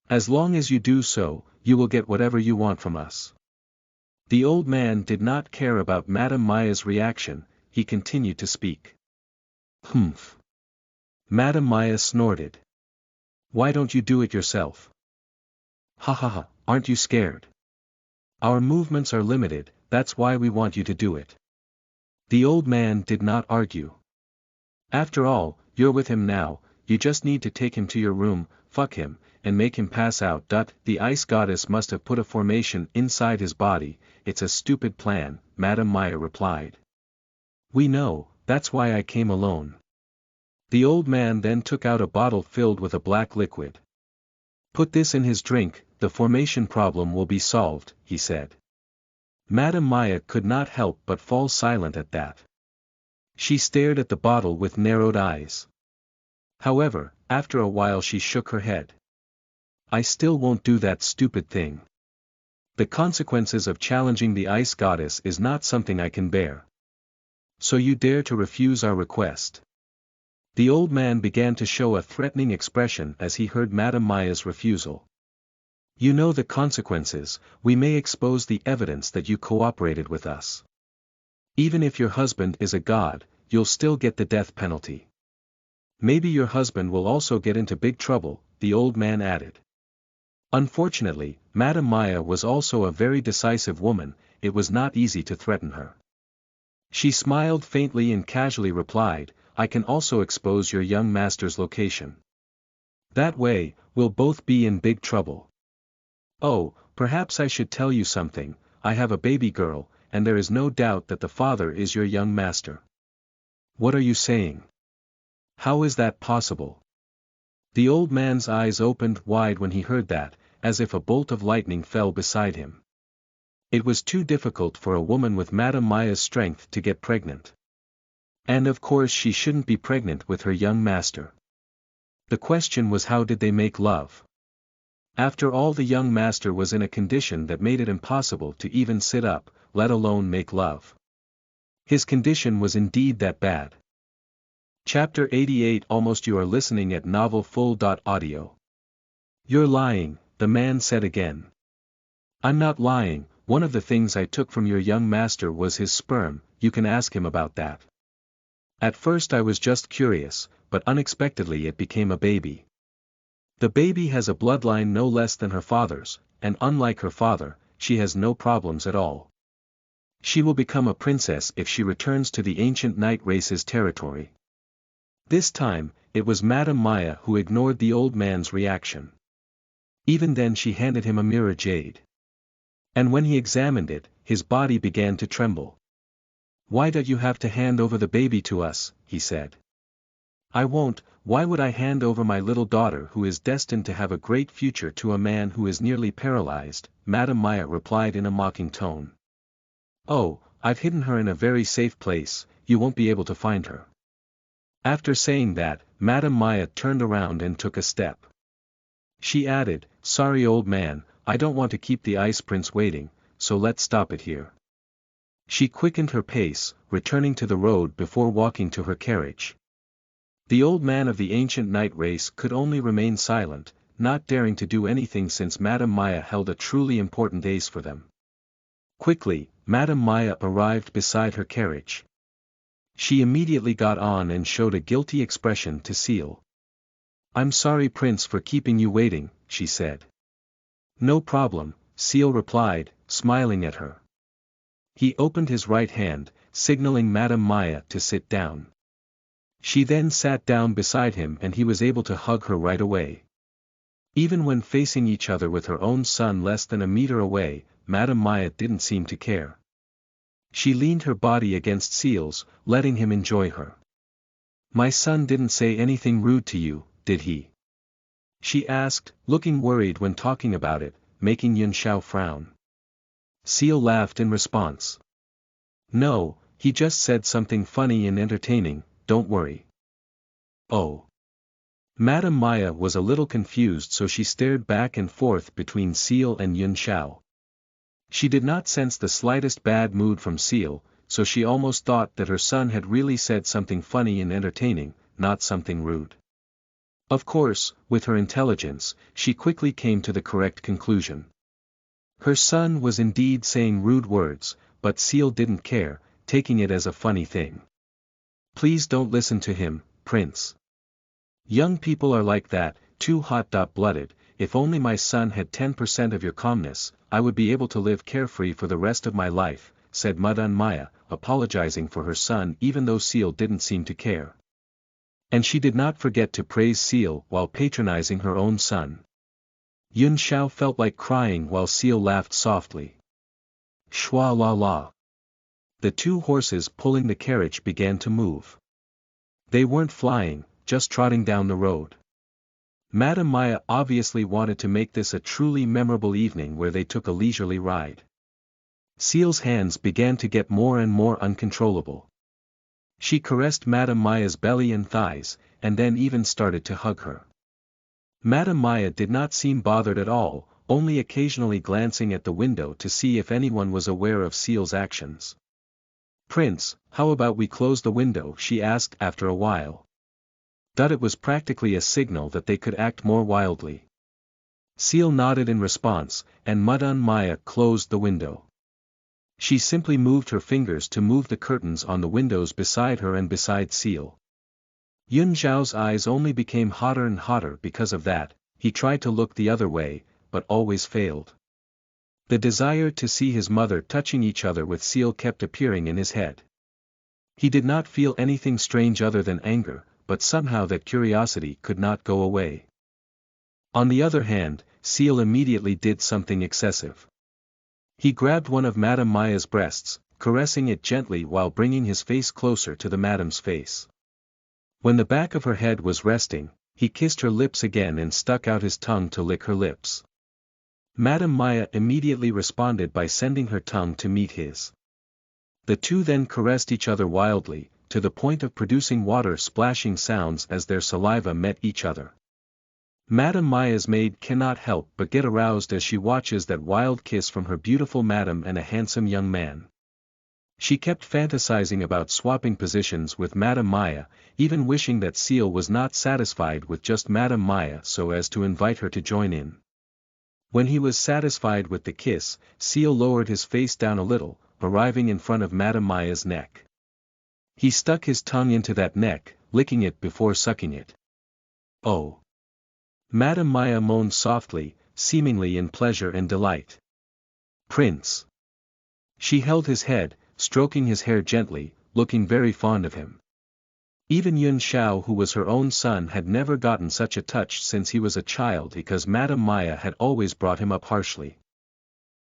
S1: As long as you do so, you will get whatever you want from us. The old man did not care about Madame Maya's reaction, he continued to speak. Humph. Madame Maya snorted. Why don't you do it yourself? Ha ha ha, aren't you scared? Our movements are limited, that's why we want you to do it. The old man did not argue. After all, you're with him now, you just need to take him to your room, fuck him, and make him pass out. The ice goddess must have put a formation inside his body, it's a stupid plan, Madame Maya replied. We know, that's why I came alone. The old man then took out a bottle filled with a black liquid. Put this in his drink, the formation problem will be solved, he said. Madame Maya could not help but fall silent at that. She stared at the bottle with narrowed eyes. However, after a while she shook her head. I still won't do that stupid thing. The consequences of challenging the ice goddess is not something I can bear. So you dare to refuse our request? The old man began to show a threatening expression as he heard Madame Maya's refusal. You know the consequences, we may expose the evidence that you cooperated with us. Even if your husband is a god, you'll still get the death penalty. Maybe your husband will also get into big trouble, the old man added. Unfortunately, Madame Maya was also a very decisive woman, it was not easy to threaten her. She smiled faintly and casually replied, I can also expose your young master's location. That way, we'll both be in big trouble. Oh, perhaps I should tell you something, I have a baby girl, and there is no doubt that the father is your young master. What are you saying? How is that possible? The old man's eyes opened wide when he heard that, as if a bolt of lightning fell beside him. It was too difficult for a woman with Madame Maya's strength to get pregnant. And of course she shouldn't be pregnant with her young master. The question was how did they make love? After all, the young master was in a condition that made it impossible to even sit up, let alone make love. His condition was indeed that bad. Chapter 88 Almost You are listening at novelfull.audio. You're lying, the man said again. I'm not lying, one of the things I took from your young master was his sperm, you can ask him about that. At first I was just curious, but unexpectedly it became a baby. The baby has a bloodline no less than her father's, and unlike her father, she has no problems at all. She will become a princess if she returns to the ancient night race's territory. This time, it was Madame Maya who ignored the old man's reaction. Even then she handed him a mirror jade. And when he examined it, his body began to tremble. Why don't you have to hand over the baby to us, he said. I won't, why would I hand over my little daughter who is destined to have a great future to a man who is nearly paralyzed, Madame Maya replied in a mocking tone. Oh, I've hidden her in a very safe place, you won't be able to find her. After saying that, Madame Maya turned around and took a step. She added, sorry old man, I don't want to keep the Ice Prince waiting, so let's stop it here. She quickened her pace, returning to the road before walking to her carriage. The old man of the ancient night race could only remain silent, not daring to do anything since Madame Maya held a truly important ace for them. Quickly, Madame Maya arrived beside her carriage. She immediately got on and showed a guilty expression to Seal. "I'm sorry, Prince, for keeping you waiting," she said. "No problem," Seal replied, smiling at her. He opened his right hand, signaling Madame Maya to sit down. She then sat down beside him and he was able to hug her right away. Even when facing each other with her own son less than a meter away, Madame Maya didn't seem to care. She leaned her body against Seal's, letting him enjoy her. "My son didn't say anything rude to you, did he?" she asked, looking worried when talking about it, making Yun Shao frown. Seal laughed in response. "No, he just said something funny and entertaining, don't worry." "Oh." Madame Maya was a little confused, so she stared back and forth between Seal and Yun Shao. She did not sense the slightest bad mood from Seal, so she almost thought that her son had really said something funny and entertaining, not something rude. Of course, with her intelligence, she quickly came to the correct conclusion. Her son was indeed saying rude words, but Seal didn't care, taking it as a funny thing. "Please don't listen to him, Prince. Young people are like that, too hot-blooded. If only my son had 10% of your calmness, I would be able to live carefree for the rest of my life," said Madame Maya, apologizing for her son even though Seal didn't seem to care. And she did not forget to praise Seal while patronizing her own son. Yun Shao felt like crying while Seal laughed softly. Shwa la la. The two horses pulling the carriage began to move. They weren't flying, just trotting down the road. Madame Maya obviously wanted to make this a truly memorable evening where they took a leisurely ride. Seal's hands began to get more and more uncontrollable. She caressed Madame Maya's belly and thighs, and then even started to hug her. Madame Maya did not seem bothered at all, only occasionally glancing at the window to see if anyone was aware of Seal's actions. "Prince, how about we close the window?" she asked after a while. That it was practically a signal that they could act more wildly. Seal nodded in response, and Madame Maya closed the window. She simply moved her fingers to move the curtains on the windows beside her and beside Seal. Yun Zhao's eyes only became hotter and hotter because of that. He tried to look the other way, but always failed. The desire to see his mother touching each other with Seal kept appearing in his head. He did not feel anything strange other than anger, but somehow that curiosity could not go away. On the other hand, Seal immediately did something excessive. He grabbed one of Madame Maya's breasts, caressing it gently while bringing his face closer to the madame's face. When the back of her head was resting, he kissed her lips again and stuck out his tongue to lick her lips. Madame Maya immediately responded by sending her tongue to meet his. The two then caressed each other wildly, to the point of producing water splashing sounds as their saliva met each other. Madame Maya's maid cannot help but get aroused as she watches that wild kiss from her beautiful madame and a handsome young man. She kept fantasizing about swapping positions with Madame Maya, even wishing that Seal was not satisfied with just Madame Maya so as to invite her to join in. When he was satisfied with the kiss, Seal lowered his face down a little, arriving in front of Madame Maya's neck. He stuck his tongue into that neck, licking it before sucking it. "Oh!" Madame Maya moaned softly, seemingly in pleasure and delight. "Prince!" She held his head, stroking his hair gently, looking very fond of him. Even Yun Shao, who was her own son, had never gotten such a touch since he was a child because Madame Maya had always brought him up harshly.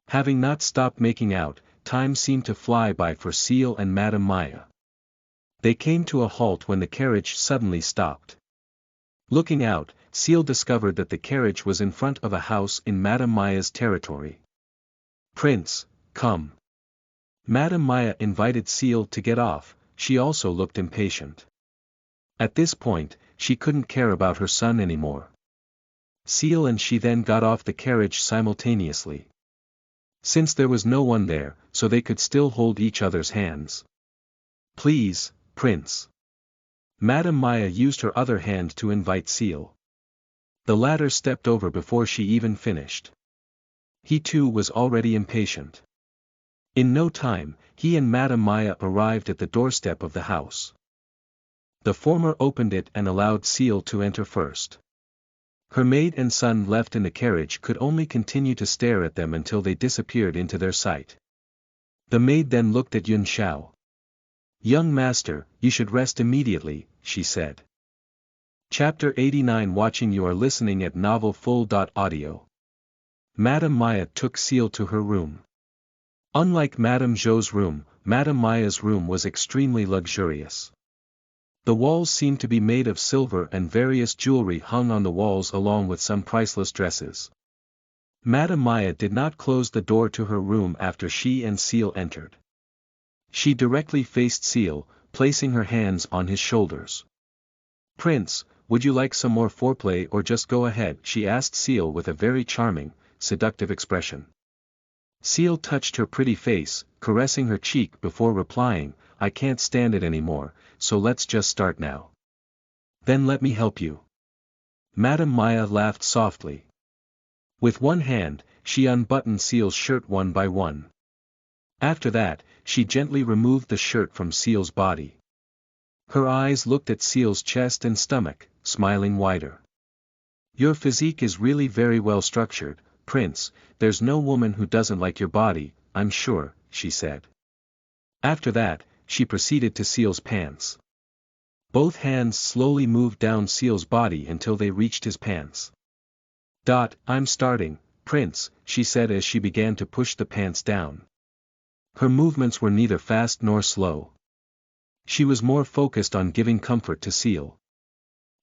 S1: Having not stopped making out, time seemed to fly by for Seal and Madame Maya. They came to a halt when the carriage suddenly stopped. Looking out, Seal discovered that the carriage was in front of a house in Madame Maya's territory. "Prince, come." Madame Maya invited Seal to get off. She also looked impatient. At this point, she couldn't care about her son anymore. Seal and she then got off the carriage simultaneously. Since there was no one there, so they could still hold each other's hands. Please, Prince. Madame Maya used her other hand to invite Seal. The latter stepped over before she even finished. He too was already impatient. In no time, he and Madame Maya arrived at the doorstep of the house. The former opened it and allowed Seal to enter first. Her maid and son left in the carriage could only continue to stare at them until they disappeared into their sight. The maid then looked at Yun Xiao. "Young master, you should rest immediately," she said. Chapter 89. Watching. You are listening at novelfull.audio. Madame Maya took Seal to her room. Unlike Madame Zhou's room, Madame Maya's room was extremely luxurious. The walls seemed to be made of silver and various jewelry hung on the walls along with some priceless dresses. Madame Maya did not close the door to her room after she and Seal entered. She directly faced Seal, placing her hands on his shoulders. "Prince, would you like some more foreplay or just go ahead?" she asked Seal with a very charming, seductive expression. Seal touched her pretty face, caressing her cheek before replying, "I can't stand it anymore, so let's just start now." "Then let me help you." Madame Maya laughed softly. With one hand, she unbuttoned Seal's shirt one by one. After that, she gently removed the shirt from Seal's body. Her eyes looked at Seal's chest and stomach, smiling wider. "Your physique is really very well structured, Prince, there's no woman who doesn't like your body, I'm sure," she said. After that, she proceeded to Seal's pants. Both hands slowly moved down Seal's body until they reached his pants. "I'm starting, Prince," she said as she began to push the pants down. Her movements were neither fast nor slow. She was more focused on giving comfort to Seal.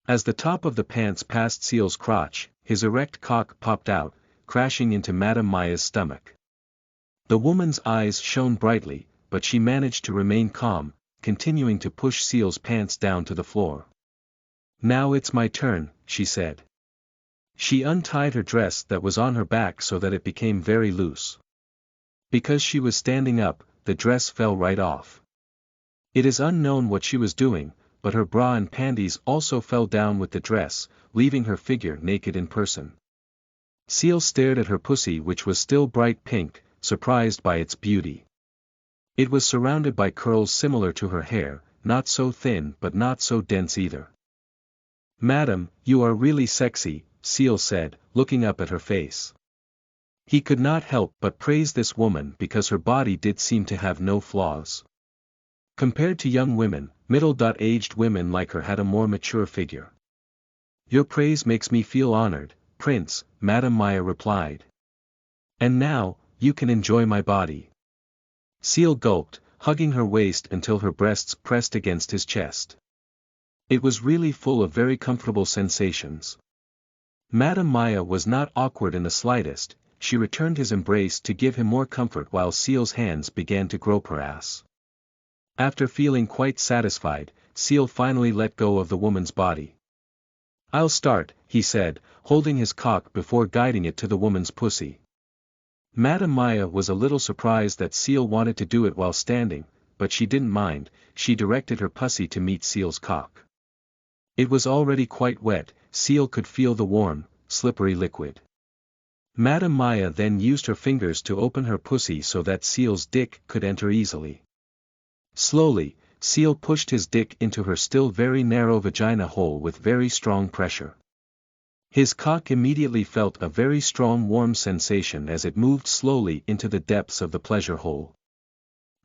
S1: As the top of the pants passed Seal's crotch, his erect cock popped out, crashing into Madame Maya's stomach. The woman's eyes shone brightly, but she managed to remain calm, continuing to push Seal's pants down to the floor. "Now it's my turn," she said. She untied her dress that was on her back so that it became very loose. Because she was standing up, the dress fell right off. It is unknown what she was doing, but her bra and panties also fell down with the dress, leaving her figure naked in person. Seal stared at her pussy, which was still bright pink, surprised by its beauty. It was surrounded by curls similar to her hair, not so thin but not so dense either. "Madam, you are really sexy," Seal said, looking up at her face. He could not help but praise this woman because her body did seem to have no flaws. Compared to young women, middle-aged women like her had a more mature figure. "Your praise makes me feel honored, Prince," Madame Maya replied. "And now, you can enjoy my body." Seal gulped, hugging her waist until her breasts pressed against his chest. It was really full of very comfortable sensations. Madame Maya was not awkward in the slightest, she returned his embrace to give him more comfort while Seal's hands began to grope her ass. After feeling quite satisfied, Seal finally let go of the woman's body. "I'll start," he said, holding his cock before guiding it to the woman's pussy. Madame Maya was a little surprised that Seal wanted to do it while standing, but she didn't mind, she directed her pussy to meet Seal's cock. It was already quite wet, Seal could feel the warm, slippery liquid. Madame Maya then used her fingers to open her pussy so that Seal's dick could enter easily. Slowly, Seal pushed his dick into her still very narrow vagina hole with very strong pressure. His cock immediately felt a very strong warm sensation as it moved slowly into the depths of the pleasure hole.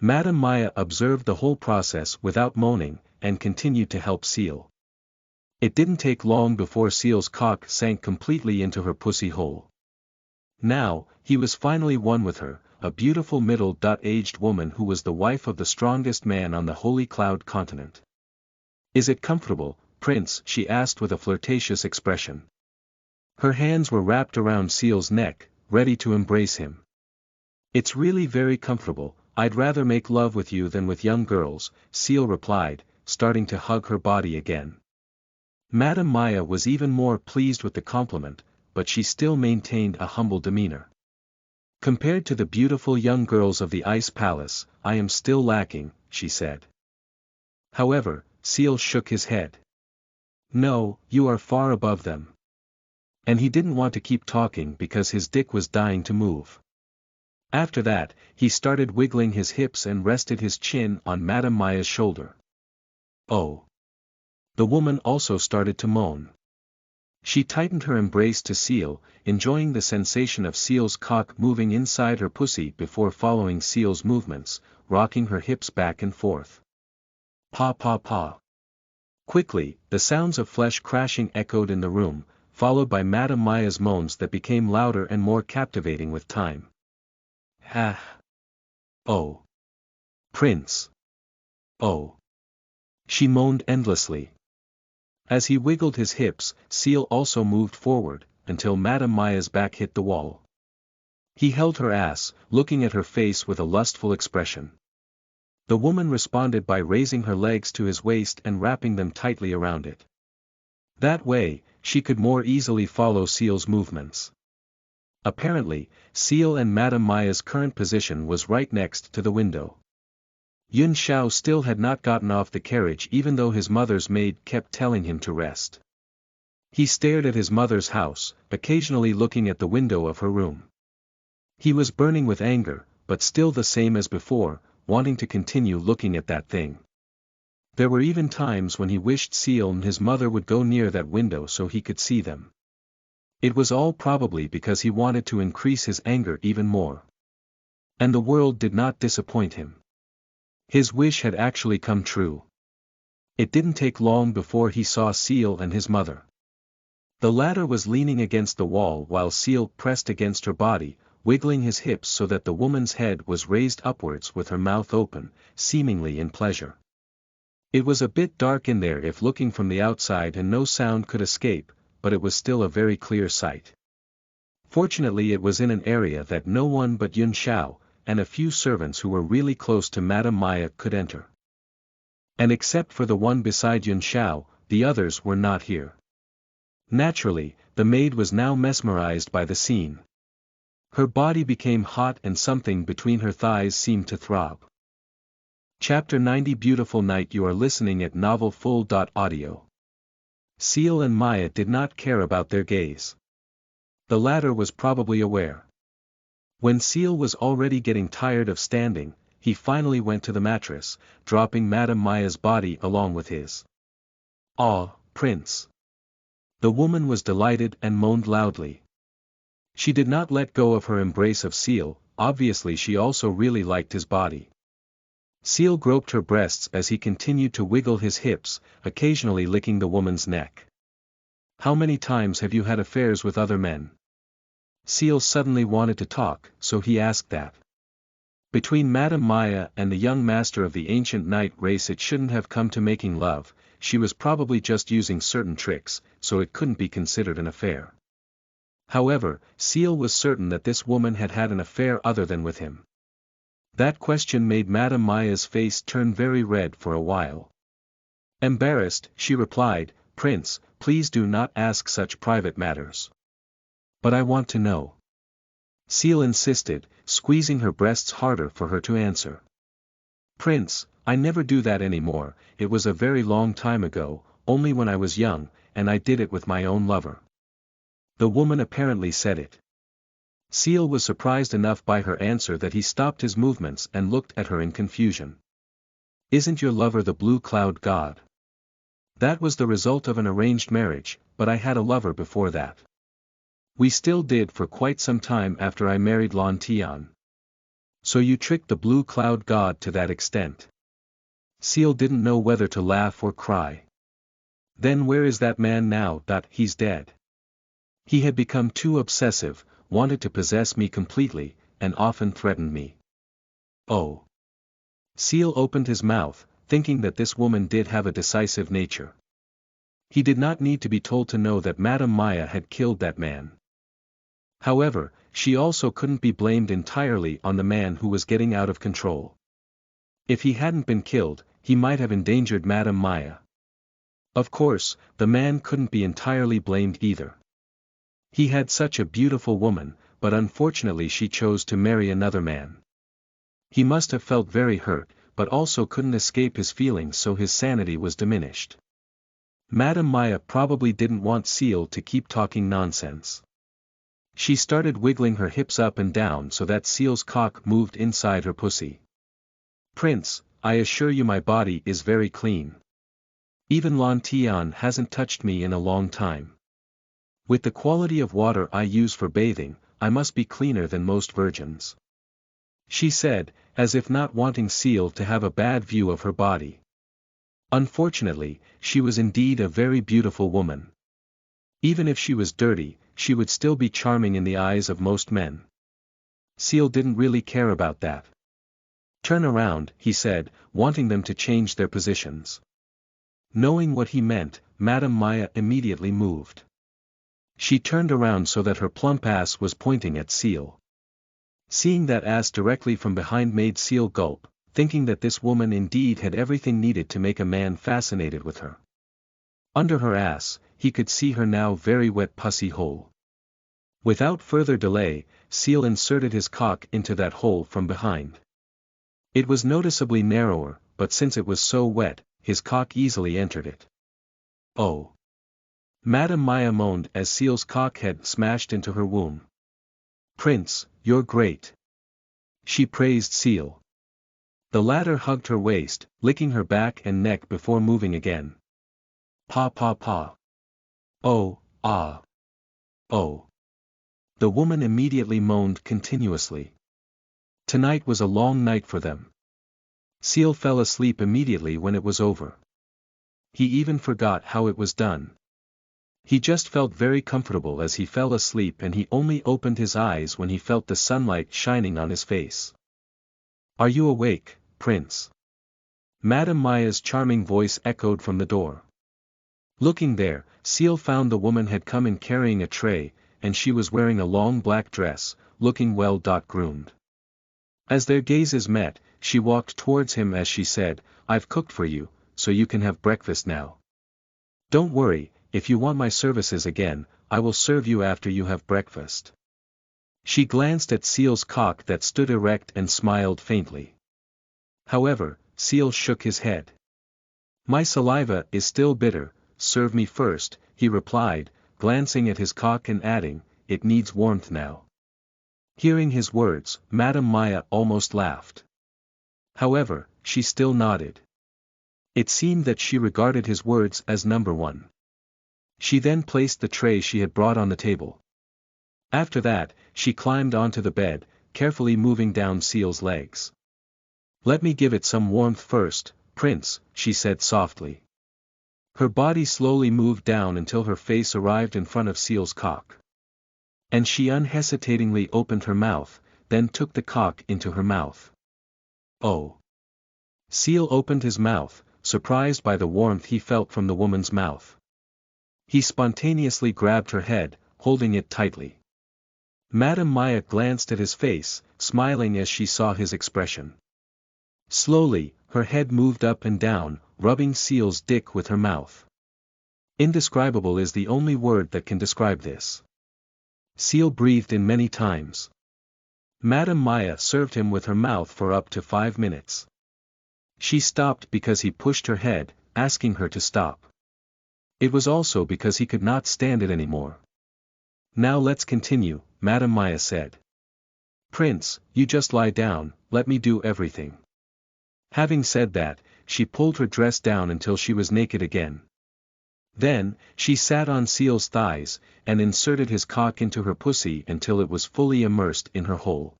S1: Madame Maya observed the whole process without moaning, and continued to help Seal. It didn't take long before Seal's cock sank completely into her pussy hole. Now, he was finally one with her, a beautiful middle-aged woman who was the wife of the strongest man on the Holy Cloud continent. "Is it comfortable, Prince?" she asked with a flirtatious expression. Her hands were wrapped around Seal's neck, ready to embrace him. "It's really very comfortable, I'd rather make love with you than with young girls," Seal replied, starting to hug her body again. Madame Maya was even more pleased with the compliment, but she still maintained a humble demeanor. Compared to the beautiful young girls of the Ice Palace, I am still lacking, she said. However, Seal shook his head. No, you are far above them. And he didn't want to keep talking because his dick was dying to move. After that, he started wiggling his hips and rested his chin on Madame Maya's shoulder. Oh. The woman also started to moan. She tightened her embrace to Seal, enjoying the sensation of Seal's cock moving inside her pussy before following Seal's movements, rocking her hips back and forth. Pa pa pa. Quickly, the sounds of flesh crashing echoed in the room, followed by Madame Maya's moans that became louder and more captivating with time. Ha. Oh. Prince. Oh. She moaned endlessly. As he wiggled his hips, Seal also moved forward, until Madame Maya's back hit the wall. He held her ass, looking at her face with a lustful expression. The woman responded by raising her legs to his waist and wrapping them tightly around it. That way, she could more easily follow Seal's movements. Apparently, Seal and Madame Maya's current position was right next to the window. Yun Xiao still had not gotten off the carriage even though his mother's maid kept telling him to rest. He stared at his mother's house, occasionally looking at the window of her room. He was burning with anger, but still the same as before, wanting to continue looking at that thing. There were even times when he wished Seal and his mother would go near that window so he could see them. It was all probably because he wanted to increase his anger even more. And the world did not disappoint him. His wish had actually come true. It didn't take long before he saw Seal and his mother. The latter was leaning against the wall while Seal pressed against her body, wiggling his hips so that the woman's head was raised upwards with her mouth open, seemingly in pleasure. It was a bit dark in there if looking from the outside and no sound could escape, but it was still a very clear sight. Fortunately it was in an area that no one but Yun Xiao, and a few servants who were really close to Madame Maya could enter. And except for the one beside Yun Xiao, the others were not here. Naturally, the maid was now mesmerized by the scene. Her body became hot and something between her thighs seemed to throb. Chapter 90 Beautiful night. You are listening at novelfull.audio. Seal and Maya did not care about their gaze. The latter was probably aware. When Seal was already getting tired of standing, he finally went to the mattress, dropping Madame Maya's body along with his. "Ah, Prince." The woman was delighted and moaned loudly. She did not let go of her embrace of Seal, obviously she also really liked his body. Seal groped her breasts as he continued to wiggle his hips, occasionally licking the woman's neck. "How many times have you had affairs with other men?" Seal suddenly wanted to talk, so he asked that. Between Madame Maya and the young master of the ancient knight race it shouldn't have come to making love, she was probably just using certain tricks, so it couldn't be considered an affair. However, Seal was certain that this woman had had an affair other than with him. That question made Madame Maya's face turn very red for a while. Embarrassed, she replied, "Prince, please do not ask such private matters." "But I want to know." Seal insisted, squeezing her breasts harder for her to answer. "Prince, I never do that anymore, it was a very long time ago, only when I was young, and I did it with my own lover." The woman apparently said it. Seal was surprised enough by her answer that he stopped his movements and looked at her in confusion. "Isn't your lover the blue cloud god?" "That was the result of an arranged marriage, but I had a lover before that. We still did for quite some time after I married Lan Tian." "So you tricked the blue cloud god to that extent?" Seal didn't know whether to laugh or cry. "Then where is that man now? He's dead. He had become too obsessive, wanted to possess me completely, and often threatened me." "Oh." Seal opened his mouth, thinking that this woman did have a decisive nature. He did not need to be told to know that Madame Maya had killed that man. However, she also couldn't be blamed entirely on the man who was getting out of control. If he hadn't been killed, he might have endangered Madame Maya. Of course, the man couldn't be entirely blamed either. He had such a beautiful woman, but unfortunately she chose to marry another man. He must have felt very hurt, but also couldn't escape his feelings, so his sanity was diminished. Madame Maya probably didn't want Seal to keep talking nonsense. She started wiggling her hips up and down so that Seal's cock moved inside her pussy. "Prince, I assure you my body is very clean. Even Lan Tian hasn't touched me in a long time. With the quality of water I use for bathing, I must be cleaner than most virgins," she said, as if not wanting Seal to have a bad view of her body. Unfortunately, she was indeed a very beautiful woman. Even if she was dirty, she would still be charming in the eyes of most men. Seal didn't really care about that. "Turn around," he said, wanting them to change their positions. Knowing what he meant, Madame Maya immediately moved. She turned around so that her plump ass was pointing at Seal. Seeing that ass directly from behind made Seal gulp, thinking that this woman indeed had everything needed to make a man fascinated with her. Under her ass, he could see her now very wet pussy hole. Without further delay, Seal inserted his cock into that hole from behind. It was noticeably narrower, but since it was so wet, his cock easily entered it. "Oh!" Madame Maya moaned as Seal's cock head smashed into her womb. "Prince, you're great," she praised Seal. The latter hugged her waist, licking her back and neck before moving again. "Pa pa pa. Oh, ah. Oh." The woman immediately moaned continuously. Tonight was a long night for them. Seal fell asleep immediately when it was over. He even forgot how it was done. He just felt very comfortable as he fell asleep, and he only opened his eyes when he felt the sunlight shining on his face. "Are you awake, Prince?" Madame Maya's charming voice echoed from the door. Looking there, Seal found the woman had come in carrying a tray, and she was wearing a long black dress, looking well groomed. As their gazes met, she walked towards him as she said, "I've cooked for you, so you can have breakfast now. Don't worry, if you want my services again, I will serve you after you have breakfast." She glanced at Seal's cock that stood erect and smiled faintly. However, Seal shook his head. "My saliva is still bitter, serve me first," he replied, glancing at his cock and adding, "It needs warmth now." Hearing his words, Madame Maya almost laughed. However, she still nodded. It seemed that she regarded his words as number one. She then placed the tray she had brought on the table. After that, she climbed onto the bed, carefully moving down Seal's legs. "Let me give it some warmth first, Prince," she said softly. Her body slowly moved down until her face arrived in front of Seal's cock. And she unhesitatingly opened her mouth, then took the cock into her mouth. "Oh!" Seal opened his mouth, surprised by the warmth he felt from the woman's mouth. He spontaneously grabbed her head, holding it tightly. Madame Maya glanced at his face, smiling as she saw his expression. Slowly, her head moved up and down, rubbing Seal's dick with her mouth. Indescribable is the only word that can describe this. Seal breathed in many times. Madame Maya served him with her mouth for up to 5 minutes. She stopped because he pushed her head, asking her to stop. It was also because he could not stand it anymore. "Now let's continue," Madame Maya said. "Prince, you just lie down, let me do everything." Having said that, she pulled her dress down until she was naked again. Then, she sat on Seal's thighs, and inserted his cock into her pussy until it was fully immersed in her hole.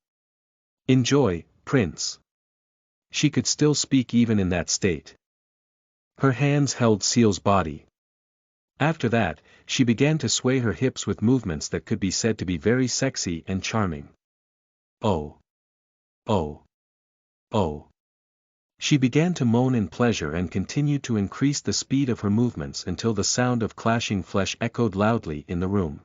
S1: "Enjoy, Prince." She could still speak even in that state. Her hands held Seal's body. After that, she began to sway her hips with movements that could be said to be very sexy and charming. "Oh! Oh! Oh!" She began to moan in pleasure and continued to increase the speed of her movements until the sound of clashing flesh echoed loudly in the room.